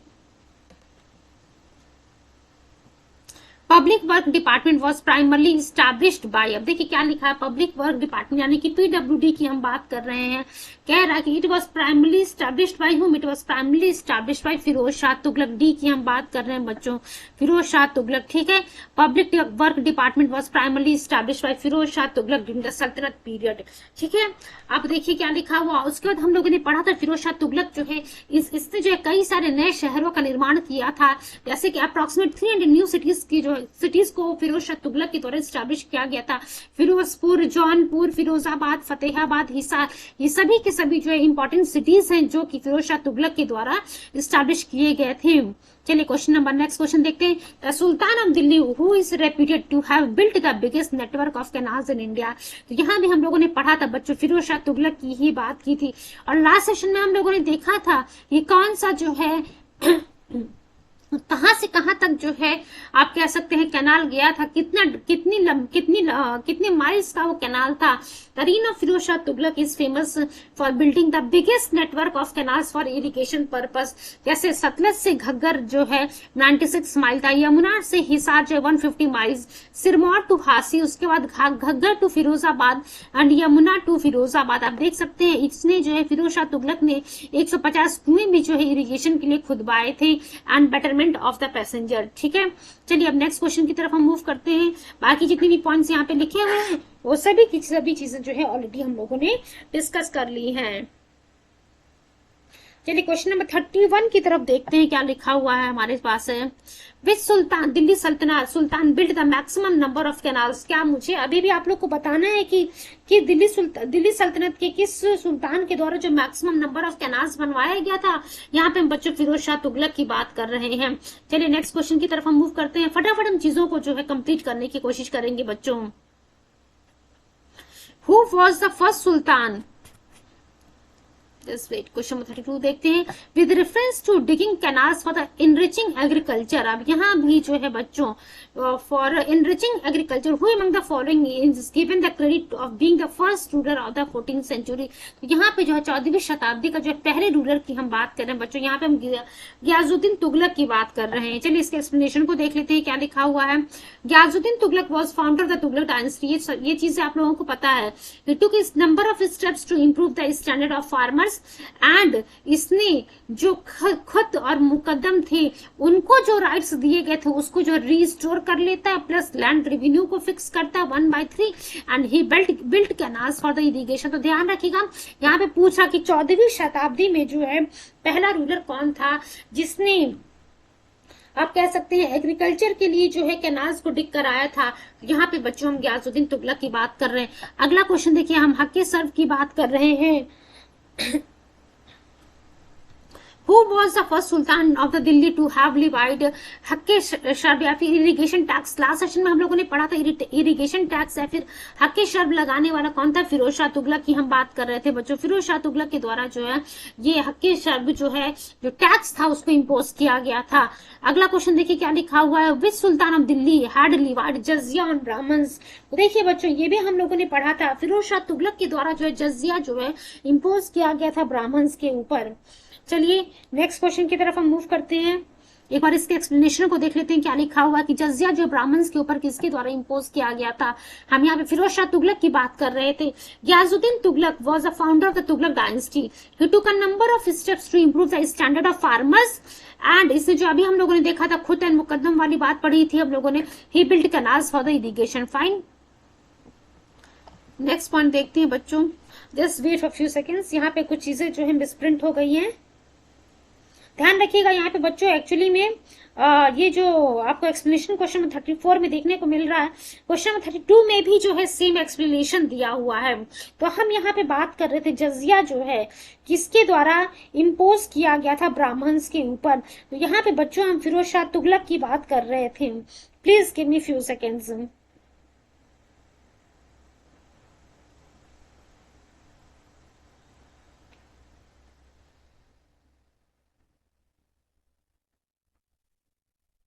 [SPEAKER 1] Public work department was primarily established bye. अब देखिए क्या लिखा है, पब्लिक वर्क डिपार्टमेंट यानी कि पीडब्ल्यूडी की हम बात कर रहे हैं. कह रहा है कि it was primarily established by whom, it was primarily established by Firoz Shah Tughlaq. D की हम बात कर रहे हैं बच्चों, फिरोज शाह तुगलक. ठीक है, public work department was primarily established by Firoz Shah Tughlaq during the sultanate period. ठीक है, अब देखिए क्या लिखा हुआ. उसके बाद हम लोगों ने पढ़ा था फिरोज शाह तुगलक जो है इसने जो है कई सारे नए शहरों का निर्माण किया था. जैसे कि अप्रोक्सीमेट 300 न्यू सिटीज की जो सिटीज को फिरोज शाह तुगलक के द्वारा स्टैब्लिश किया गया था. फिरोजपुर, जौनपुर, फिरोजाबाद, फतेहाबाद, हिसार, ये सभी के सभी जो है इंपॉर्टेंट सिटीज हैं जो कि फिरोज शाह तुगलक के द्वारा स्टैब्लिश किए गए थे. चलिए क्वेश्चन नंबर नेक्स्ट क्वेश्चन देखते हैं. The sultan of Delhi who is reputed to have built the biggest network of canals in India. तो यहाँ भी हम लोगों ने पढ़ा था बच्चों, फिरोज शाह तुगलक की ही बात की थी. और लास्ट सेशन में हम लोगों ने देखा था ये कौन सा जो है कहां से कहां तक जो है आप कह सकते हैं कैनाल गया था, कितने माइल्स का वो कैनाल था. The reign of Firoz Shah Tughlaq is famous for building the biggest network of canals for irrigation purpose. जैसे सतलज से घग्गर जो है 96 माइल था, यमुना से हिसार जो है 150 माइल्स, सिरमौर टू हासी, उसके बाद Ghaggar to Firozabad and Yamuna to Firozabad. आप देख सकते हैं इसने जो है फिरोज शाह तुगलक ने 150 कुएं भी जो है इरिगेशन के लिए खुदवाए थे and betterment of the passenger. ठीक है, चलिए अब नेक्स्ट क्वेश्चन की तरफ हम मूव करते हैं. बाकी जितने भी पॉइंट्स यहाँ पे लिखे हुए हैं वो सभी की सभी चीजें जो है ऑलरेडी हम लोगों ने डिस्कस कर ली हैं. चलिए क्वेश्चन नंबर 31 की तरफ देखते हैं क्या लिखा हुआ है हमारे पास है. Which sultan Delhi sultan build the maximum number of canals. क्या मुझे अभी भी आप लोग को बताना है कि दिल्ली सल्तनत के किस सुल्तान के द्वारा जो मैक्सिमम नंबर ऑफ कैनाल्स बनवाया गया था. यहाँ पे हम बच्चों फिरोज शाह तुगलक की बात कर रहे हैं. चलिए नेक्स्ट क्वेश्चन की तरफ हम मूव करते हैं. फटाफट हम चीजों को जो है कंप्लीट करने की कोशिश करेंगे बच्चों. Who was the first sultan. Just wait, question number 32 देखते हैं. With reference to digging canals for the enriching agriculture. अब यहाँ भी जो है बच्चों for enriching agriculture who among the following is given the credit of being the first ruler of the 14th century. तो यहाँ पे जो है 14वीं शताब्दी का जो है पहले रूलर की हम बात कर रहे हैं बच्चों. यहाँ पे हम गियाजुद्दीन तुगलक की बात कर रहे हैं. चलिए इसके एक्सप्लेनेशन को देख लेते हैं क्या लिखा हुआ है. Ghiyasuddin Tughlaq was founder of the Tughlaq dynasty. ये चीजें आप लोगों को पता है. He took this number of steps to improve the standard of farmers and इसने जो खत और मुकदम थे उनको जो राइट्स दिए गए थे उसको जो रिस्टोर कर लेता है, प्लस लैंड रेवेन्यू को फिक्स करता है 1/3 and he built canals for the irrigation. तो ध्यान रखिएगा यहाँ पे पूछा कि 14वीं शताब्दी में जो है पहला रूलर कौन था जिसने आप कह सकते हैं एग्रीकल्चर के लिए जो है कैनाल्स को डिग कराया था. यहाँ पे बच्चों हम गियाजुद्दीन तुगलक की बात कर रहे हैं. अगला क्वेश्चन देखिए, हम हक्के सर्व की बात कर रहे हैं. Who was the first sultan of the Delhi to have levied हक्के शर्ब या फिर इरिगेशन टैक्स. लास्ट सेशन में हम लोगों ने पढ़ा था इरिगेशन टैक्स या फिर हक्के शर्ब लगाने वाला कौन था. फिरोज शाह तुगलक की हम बात कर रहे थे बच्चों. फिरोज शाह तुगलक के द्वारा जो है ये हक्के शर्ब जो है जो टैक्स था उसको इम्पोज किया गया था. अगला क्वेश्चन देखिए क्या लिखा हुआ है. Which sultan of Delhi had levied jizya on Brahmins. देखिए बच्चों ये भी हम लोगों ने पढ़ा था. फिरोज शाह तुगलक के द्वारा जो है जजिया जो है इम्पोज किया गया था ब्राह्मण्स के ऊपर. चलिए नेक्स्ट क्वेश्चन की तरफ हम मूव करते हैं. एक बार इसके एक्सप्लेनेशन को देख लेते हैं क्या लिखा हुआ कि जजिया जो ब्राह्मण्स के ऊपर किसके द्वारा इम्पोज किया गया था. हम यहाँ पे फिरोज शाह तुगलक की बात कर रहे थे. Ghiyasuddin Tughlaq was the founder of the Tughlaq dynasty. He took a number of steps to improve the standard of farmers and इससे जो अभी हम लोगों ने देखा था खुद एंड मुकदम वाली बात पढ़ी थी हम लोगों ने. He built canals for the irrigation. Fine, next point देखते हैं बच्चों. Just wait for few seconds. यहाँ पे कुछ चीजें जो है मिसप्रिंट हो गई हैं. ध्यान रखिएगा यहाँ पे बच्चों, एक्चुअली में ये जो आपको एक्सप्लेनेशन क्वेश्चन नंबर 34 में देखने को मिल रहा है, क्वेश्चन नंबर 32 में भी जो है सेम एक्सप्लेनेशन दिया हुआ है। तो हम यहाँ पे बात कर रहे थे जजिया जो है किसके द्वारा इम्पोज किया गया था ब्राह्मण्स के ऊपर। तो यहाँ पे बच्चों हम फिरोज शाह तुगलक की बात कर रहे थे। Please give me few seconds.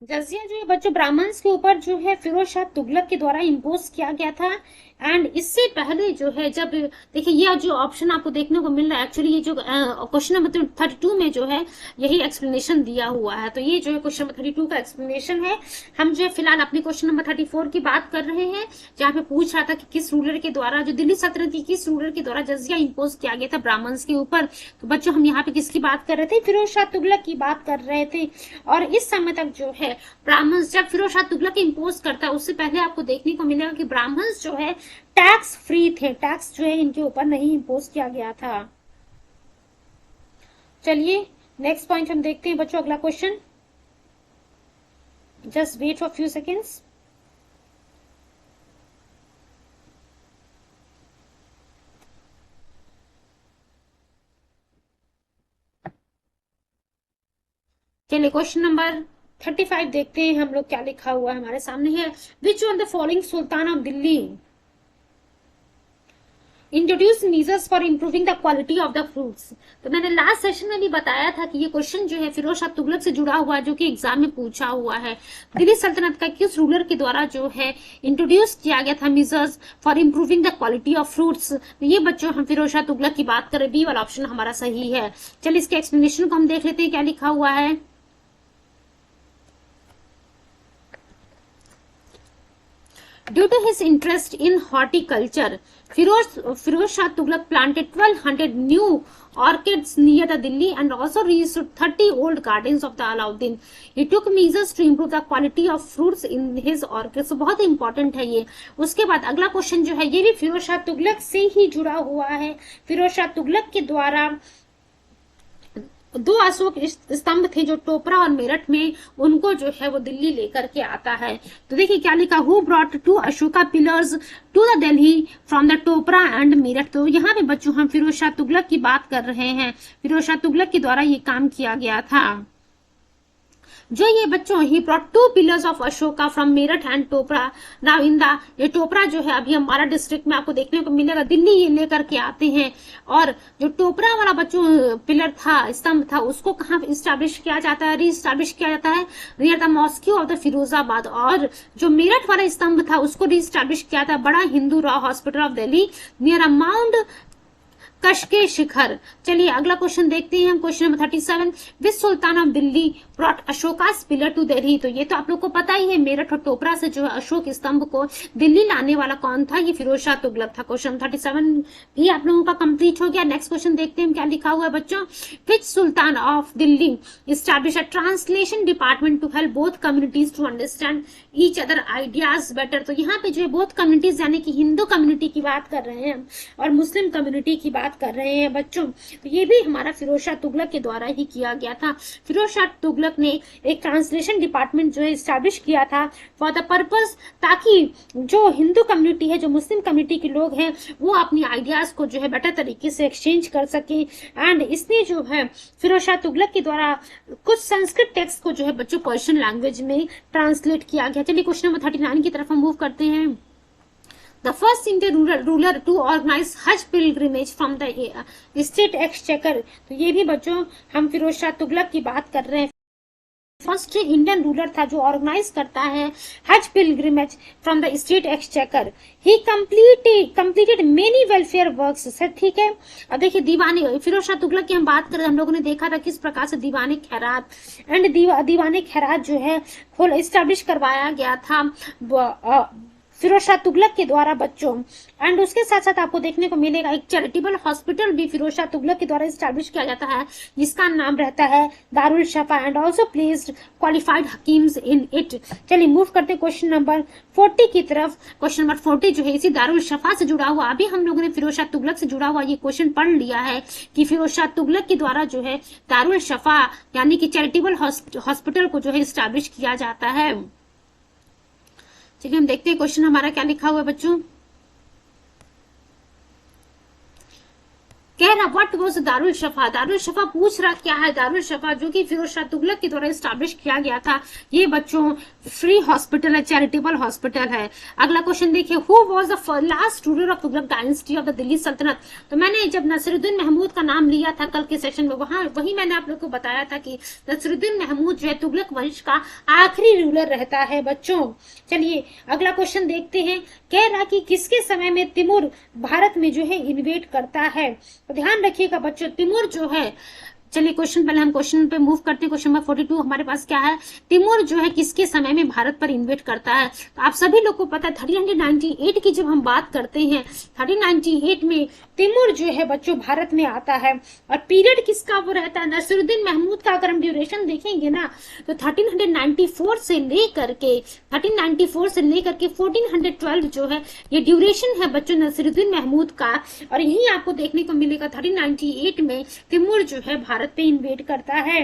[SPEAKER 1] Jizya जो है बच्चों ब्राह्मण्स के ऊपर जो है फिरोज शाह तुगलक के द्वारा इम्पोज किया गया था। एंड इससे पहले जो है, जब देखिए ये जो ऑप्शन आपको देखने को मिल रहा है, एक्चुअली ये जो क्वेश्चन नंबर 32 में जो है यही एक्सप्लेनेशन दिया हुआ है। तो ये जो है क्वेश्चन नंबर 32 का एक्सप्लेनेशन है। हम जो है फिलहाल अपनी क्वेश्चन नंबर 34 की बात कर रहे हैं, जहाँ पे पूछ रहा था कि किस रूलर के द्वारा, जो दिल्ली सल्तनत की किस रूलर के द्वारा जजिया इम्पोज किया गया था ब्राह्मण्स के ऊपर। तो बच्चों हम यहाँ पे किसकी बात कर रहे थे, फिरोज शाह तुगलक की बात कर रहे थे। और इस समय तक जो है ब्राह्मण्स, जब फिरोज शाह तुगलक इम्पोज करता है उससे पहले आपको देखने को मिलेगा कि ब्राह्मण्स जो है टैक्स फ्री थे, टैक्स जो है इनके ऊपर नहीं इम्पोज किया गया था। चलिए नेक्स्ट पॉइंट हम देखते हैं बच्चों, अगला question. Just wait for few seconds. चलिए क्वेश्चन नंबर 35 देखते हैं हम लोग क्या लिखा हुआ है हमारे सामने है। Which one the following Sultan of Delhi introduce measures for improving the quality of the fruits. तो मैंने लास्ट सेशन में भी बताया था कि ये क्वेश्चन जो है फिरोज शाह तुगलक से जुड़ा हुआ है, जो कि एग्जाम में पूछा हुआ है। दिल्ली सल्तनत का किस रूलर के द्वारा जो है इंट्रोड्यूस किया गया था measures for improving the quality of fruits. तो ये बच्चों हम फिरोज शाह तुगलक की बात करें, बी वाला ऑप्शन हमारा सही है। चलिए इसके एक्सप्लेनेशन को हम देख लेते हैं क्या लिखा हुआ है। Due to his interest in horticulture, Firoz Shah Tughlaq planted 1,200 new orchids near the Delhi and also restored 30 old gardens of the Alauddin. He took measures to improve the quality of fruits in his orchids. So, बहुत इंपॉर्टेंट है ये। उसके बाद अगला क्वेश्चन जो है ये भी फिरोज शाह तुगलक से ही जुड़ा हुआ है। फिरोज शाह तुगलक के द्वारा 2 अशोक स्तंभ थे जो टोपरा और मेरठ में, उनको जो है वो दिल्ली लेकर के आता है। तो देखिए क्या लिखा, who brought 2 Ashoka pillars to the Delhi from the Topra and Meerut. तो यहाँ पे बच्चों हम फिरोज शाह तुगलक की बात कर रहे हैं। फिरोज शाह तुगलक के द्वारा ये काम किया गया था। जो ये बच्चों he brought 2 pillars of Ashoka from Meerut and Topra. Now in the, ये टोपरा जो है अभी हमारा डिस्ट्रिक्ट में आपको देखने को मिलेगा, दिल्ली ये लेकर के आते हैं। और जो टोपरा वाला बच्चों पिलर था, स्तंभ था, उसको कहाँ इस्टेब्लिश किया जाता है, रीस्टैब्लिश किया जाता है near the mosque of the Firozabad. और जो मेरठ वाला स्तंभ था उसको रीस्टैब्लिश किया था बड़ा Hindu Rao hospital of Delhi near a mount कशके शिखर। चलिए अगला क्वेश्चन देखते हैं हम, question number 37। Which sultan of Delhi brought Ashoka's pillar to Delhi. तो ये तो आप लोग को पता ही है, मेरठ और टोपरा से जो है अशोक स्तंभ को दिल्ली लाने वाला कौन था, ये फिरोज शाह तुगलक था। क्वेश्चन 37 भी आप लोगों का कंप्लीट हो गया। नेक्स्ट क्वेश्चन देखते हैं क्या लिखा हुआ है बच्चों। Which sultan of Delhi establish a translation department to help both communities to understand each other ideas better. तो यहाँ पे जो है बोथ कम्युनिटीज यानी कि हिंदू कम्युनिटी की बात कर रहे हैं और मुस्लिम कम्युनिटी की बात कर रहे हैं बच्चों। तो ये भी हमारा फिरोज शाह तुगलक के द्वारा ही किया गया था। फिरोज शाह तुगलक ने एक ट्रांसलेशन डिपार्टमेंट जो है स्टैब्लिश किया था फॉर द पर्पस, ताकि जो हिंदू कम्युनिटी है, जो मुस्लिम कम्युनिटी के लोग हैं, वो अपनी आइडियाज को जो है बेटर तरीके से एक्सचेंज कर सके। एंड इसने जो है फिरोज शाह तुगलक के द्वारा कुछ संस्कृत टेक्स्ट को जो है बच्चों पर्शियन लैंग्वेज में ट्रांसलेट किया गया। चलिए क्वेश्चन नंबर 39 की तरफ हम मूव करते हैं। The first Indian ruler to organize Hajj pilgrimage from the state exchequer। तो ये भी बच्चों हम फिरोज शाह तुगलक की बात कर रहे हैं। फर्स्ट इंडियन रूलर था जो ऑर्गेनाइज करता है हज pilgrimage from the state exchequer. He completed many welfare works. ठीक है, अब देखिए दीवाने, फिरोज शाह तुगलक की हम बात करें, हम लोगों ने देखा था किस प्रकार से दीवाने खैरात दीवाने खैरात जो है स्टैब्लिश करवाया गया था फिरोज शाह तुगलक के द्वारा बच्चों। एंड उसके साथ साथ आपको देखने को मिलेगा एक चैरिटेबल हॉस्पिटल भी फिरोज शाह तुगलक के द्वारा स्टैब्लिश किया जाता है, जिसका नाम रहता है Darul Shafa, and also placed qualified hakims in it. चलिए मूव करते क्वेश्चन नंबर 40 की तरफ। क्वेश्चन नंबर 40 जो है इसी दारुल शफा से जुड़ा हुआ, अभी हम लोगों ने फिरोज शाह तुगलक से जुड़ा हुआ ये क्वेश्चन पढ़ लिया है कि फिरोज शाह तुगलक के द्वारा जो है दारुल शफा यानी कि चैरिटेबल हॉस्पिटल को जो है स्टैब्लिश किया जाता है। चलिए हम देखते हैं क्वेश्चन हमारा क्या लिखा हुआ है बच्चों। कह रहा व्हाट वाज दारुल शफा, दारुल शफा पूछ रहा क्या है दारुल शफा, जो कि फिरोज शाह तुगलक के द्वारा स्टैब्लिश किया गया था। ये बच्चों फ्री हॉस्पिटल है, चैरिटेबल हॉस्पिटल है। अगला क्वेश्चन देखिए, who was the last ruler of Tughlaq dynasty of the Delhi सल्तनत। तो मैंने जब नसीरुद्दीन महमूद का नाम लिया था कल के सेशन में, वही मैंने आप लोग को बताया था कि नसीरुद्दीन महमूद जो है तुगलक वंश का आखिरी रूलर रहता है बच्चों। चलिए अगला क्वेश्चन देखते हैं। कह रहा कि किसके समय में तिमूर भारत में जो है इन्वेट करता है। तो ध्यान रखिएगा बच्चों, तिमूर जो है, चलिए क्वेश्चन पहले हम क्वेश्चन पे मूव करते हैं। क्वेश्चन नंबर 42 हमारे पास क्या है, तिमूर जो है किसके समय में भारत पर इन्वेट करता है। तो आप सभी लोग को पता है 1398 की जब हम बात करते हैं, 1398 में तिमूर जो है बच्चों भारत में आता है। और पीरियड किसका वो रहता है, नसीरुद्दीन महमूद का अगर हम ड्यूरेशन देखेंगे ना तो 1394 से लेकर के 1412 जो है ये ड्यूरेशन है बच्चों नसीरुद्दीन महमूद का। और यही आपको देखने को मिलेगा 1398 में तिमूर जो है भारत पे इन्वेड करता है।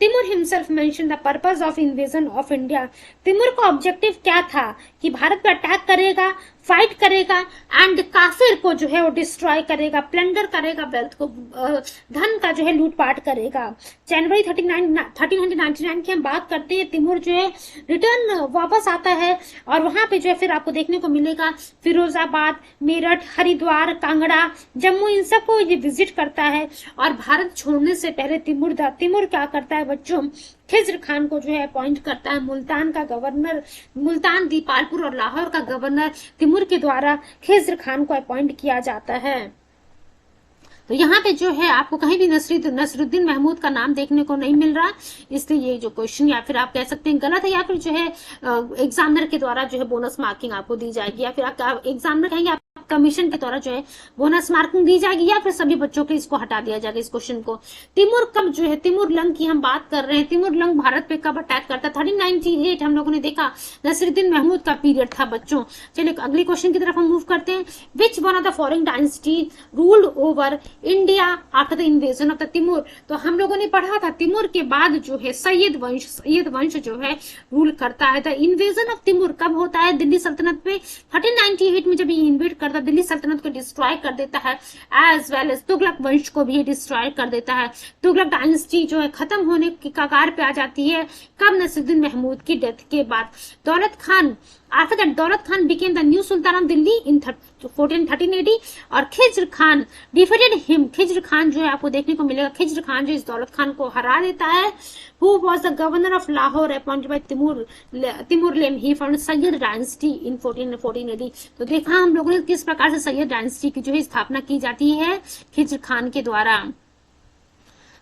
[SPEAKER 1] Timur himself mention the purpose of invasion of India. Timur का ऑब्जेक्टिव क्या था कि भारत पे अटैक करेगा, फाइट करेगा एंड काफिर को जो है वो डिस्ट्रॉय करेगा, प्लंडर करेगा, वेल्थ को धन का जो है लूटपाट करेगा। जनवरी 1399 की हम बात करते हैं, तिमूर जो है रिटर्न वापस आता है और वहां पे जो है फिर आपको देखने को मिलेगा फिरोजाबाद, मेरठ, हरिद्वार, कांगड़ा, जम्मू, इन सबको ये विजिट करता है। और भारत छोड़ने से पहले तिमूर क्या करता है बच्चों, खिज्र खान को जो है अपॉइंट करता है मुल्तान का गवर्नर, मुल्तान, दीपालपुर और लाहौर का गवर्नर तिमूर के द्वारा खिज्र खान को अपॉइंट किया जाता है। तो यहाँ पे जो है आपको कहीं भी नसरुद्दीन महमूद का नाम देखने को नहीं मिल रहा, इसलिए ये जो क्वेश्चन या फिर आप कह सकते हैं गलत है, या फिर जो है एग्जामिनर के द्वारा जो है बोनस मार्किंग आपको दी जाएगी, या फिर आप एग्जामिनर कहेंगे कमीशन के द्वारा जो है बोनस मार्किंग दी जाएगी, या फिर सभी बच्चों के इसको हटा दिया जाएगा इस क्वेश्चन को। तिमूर कब जो है, तिमूर लंग की हम बात कर रहे हैं, तिमूर लंग भारत पे कब अटैक करता है, 1398 हम लोगों ने देखा नसीरुद्दीन महमूद का पीरियड था बच्चों। चलिए अगले क्वेश्चन की तरफ हम मूव करते हैं। विच one of the following dynasty ruled over India after the invasion of the Timur. तो हम लोगों ने पढ़ा था तिमूर के बाद जो है सैयद वंश जो है रूल करता है। द इन्वेजन ऑफ तिमूर कब होता है, दिल्ली सल्तनत पे 1398 में जब ये इन्वेट करता है, दिल्ली सल्तनत को डिस्ट्रॉय कर देता है, एज वेल एज तुगलक वंश को भी डिस्ट्रॉय कर देता है। तुगलक डायनेस्टी जो है खत्म होने की कगार पे आ जाती है कब, नसीरुद्दीन महमूद की डेथ के बाद। दौलत Khan, after that Daulat Khan became the new sultan of Delhi in 1380 और खिज्र खान डिफीटेड हिम। खिज्र खान जो है आपको देखने को मिलेगा, खिज्र खान जो इस दौलत खान को हरा देता है। Who was the governor of Lahore appointed by Timur लेमही फ्रॉम सैयद डायनेस्टी इन 1480। तो देखा हम लोगों ने किस प्रकार से सैयद डायनेस्टी की जो है स्थापना की जाती है खिज्र खान के द्वारा।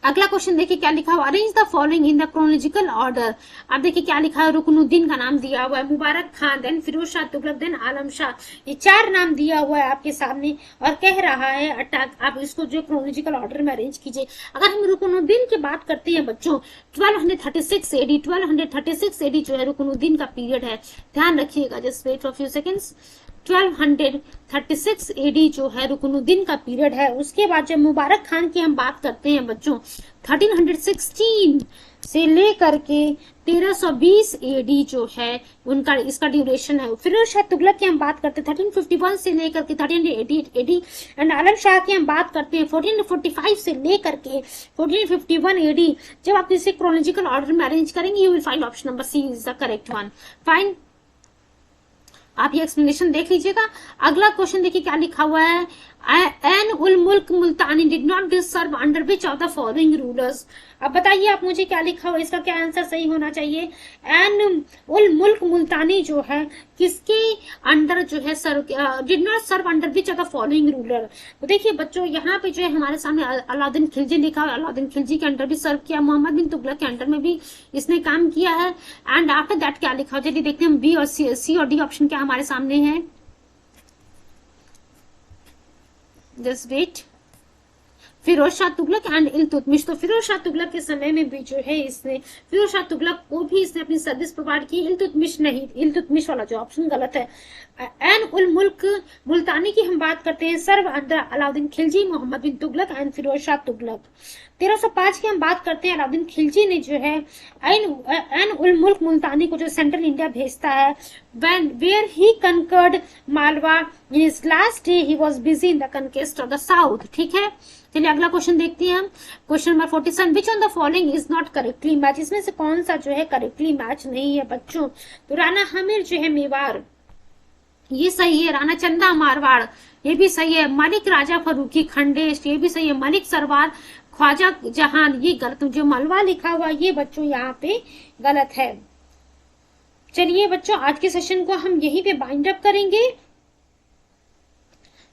[SPEAKER 1] अगला क्वेश्चन देखिए क्या लिखा हुआ, arrange the following in the chronological order. अब देखिए क्या लिखा है, रुकनुद्दीन का नाम दिया हुआ है, मुबारक खान, देन फिरोज शाह तुगलक, देन आलम शाह, ये 4 नाम दिया हुआ है आपके सामने और कह रहा है अटैक। आप इसको जो क्रोनोलॉजिकल ऑर्डर में अरेंज कीजिए। अगर हम रुकनुद्दीन की बात करते हैं बच्चों 1236 एडी, 1236 एडी जो है रुकनुद्दीन का पीरियड है। ध्यान रखिएगा, just wait for few seconds. 1236 AD जो है रुकनुद्दीन का पीरियड है। उसके बाद जब मुबारक खान की हम बात करते हैं बच्चों 1316 से लेकर के 1320 एडी जो है उनका इसका ड्यूरेशन है। फिरोज शाह तुगलक की हम बात करते हैं 1351 से लेकर के 1380 एडी, एंड आलम शाह की हम बात करते हैं 1445 से लेकर के 1451 एडी। जब आप इसे क्रोनोलॉजिकल ऑर्डर में अरेंज करेंगे you will find option number C is the correct one. Fine, आप ये एक्सप्लेनेशन देख लीजिएगा। अगला क्वेश्चन देखिए क्या लिखा हुआ है, Ain ul Mulk Multani did not serve under which of the following rulers. अब बताइए आप मुझे क्या लिखा हो, इसका क्या आंसर सही होना चाहिए। एन उल मुल्क मुल्तानी जो है किसके अंडर जो है did not serve under which of the following ruler. तो देखिए बच्चों यहाँ पे जो है हमारे सामने अलाउद्दीन खिलजी लिखा है, अलाउद्दीन खिलजी के अंडर भी सर्व किया, मोहम्मद बिन तुगलक के अंडर में भी इसने काम किया है। एंड आफ्टर दैट क्या लिखा हो, चलिए देखते हैं हम बी और सी और डी ऑप्शन क्या हमारे सामने है। Just wait. Firoz Shah Tughlaq and Iltutmish. तो फिरोज शाह तुगलक के समय में भी जो है इसने, फिरोज शाह तुगलक को भी इसने अपनी सर्विस प्रोवाइड की, इल्तुतमिश नहीं, इल्तुतमिश वाला जो ऑप्शन गलत है। एन उल मुल्क मुल्तानी की हम बात करते हैं, serve under Alauddin Khilji, Mohammad bin Tughlaq and Firoz Shah Tughlaq. 1305 की हम बात करते हैं, अलाउद्दीन खिलजी ने जो है एन उल मुल्क मुल्तानी को जो सेंट्रल इंडिया भेजता है, where he conquered Malwa in his last day he was busy in the conquest of the south. ठीक है, चलिए अगला क्वेश्चन देखते हैं हम। Question number 47, which on the following is not correctly match. इसमें से कौन सा जो है करेक्टली मैच नहीं है बच्चों। तो राणा हमीर जो है मेवाड़, ये सही है। राणा चंदा मारवाड़, ये भी सही है। मलिक राजा फरूकी खंडेश, ये भी सही है। मलिक सरवार ख्वाजा जहान, ये गलत। जो मलवा लिखा हुआ ये बच्चों यहाँ पे गलत है। चलिए बच्चों आज के सेशन को हम यहीं पे बाइंड अप करेंगे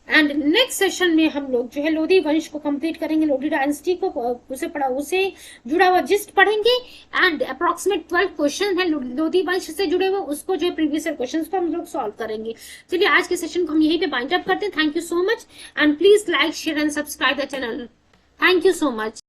[SPEAKER 1] एंड नेक्स्ट सेशन में हम लोग जो है लोधी वंश को कंप्लीट करेंगे, लोधी डायनेस्टी को उसे जुड़ा हुआ जिस्ट पढ़ेंगे एंड अप्रोक्सीमेट 12 क्वेश्चन है लोधी वंश से जुड़े हुए, उसको जो है प्रीवियस क्वेश्चन को हम लोग सॉल्व करेंगे। चलिए आज के सेशन को हम यहीं पे बाइंड अप करते हैं। Thank you so much and please like share and subscribe the channel. Thank you so much.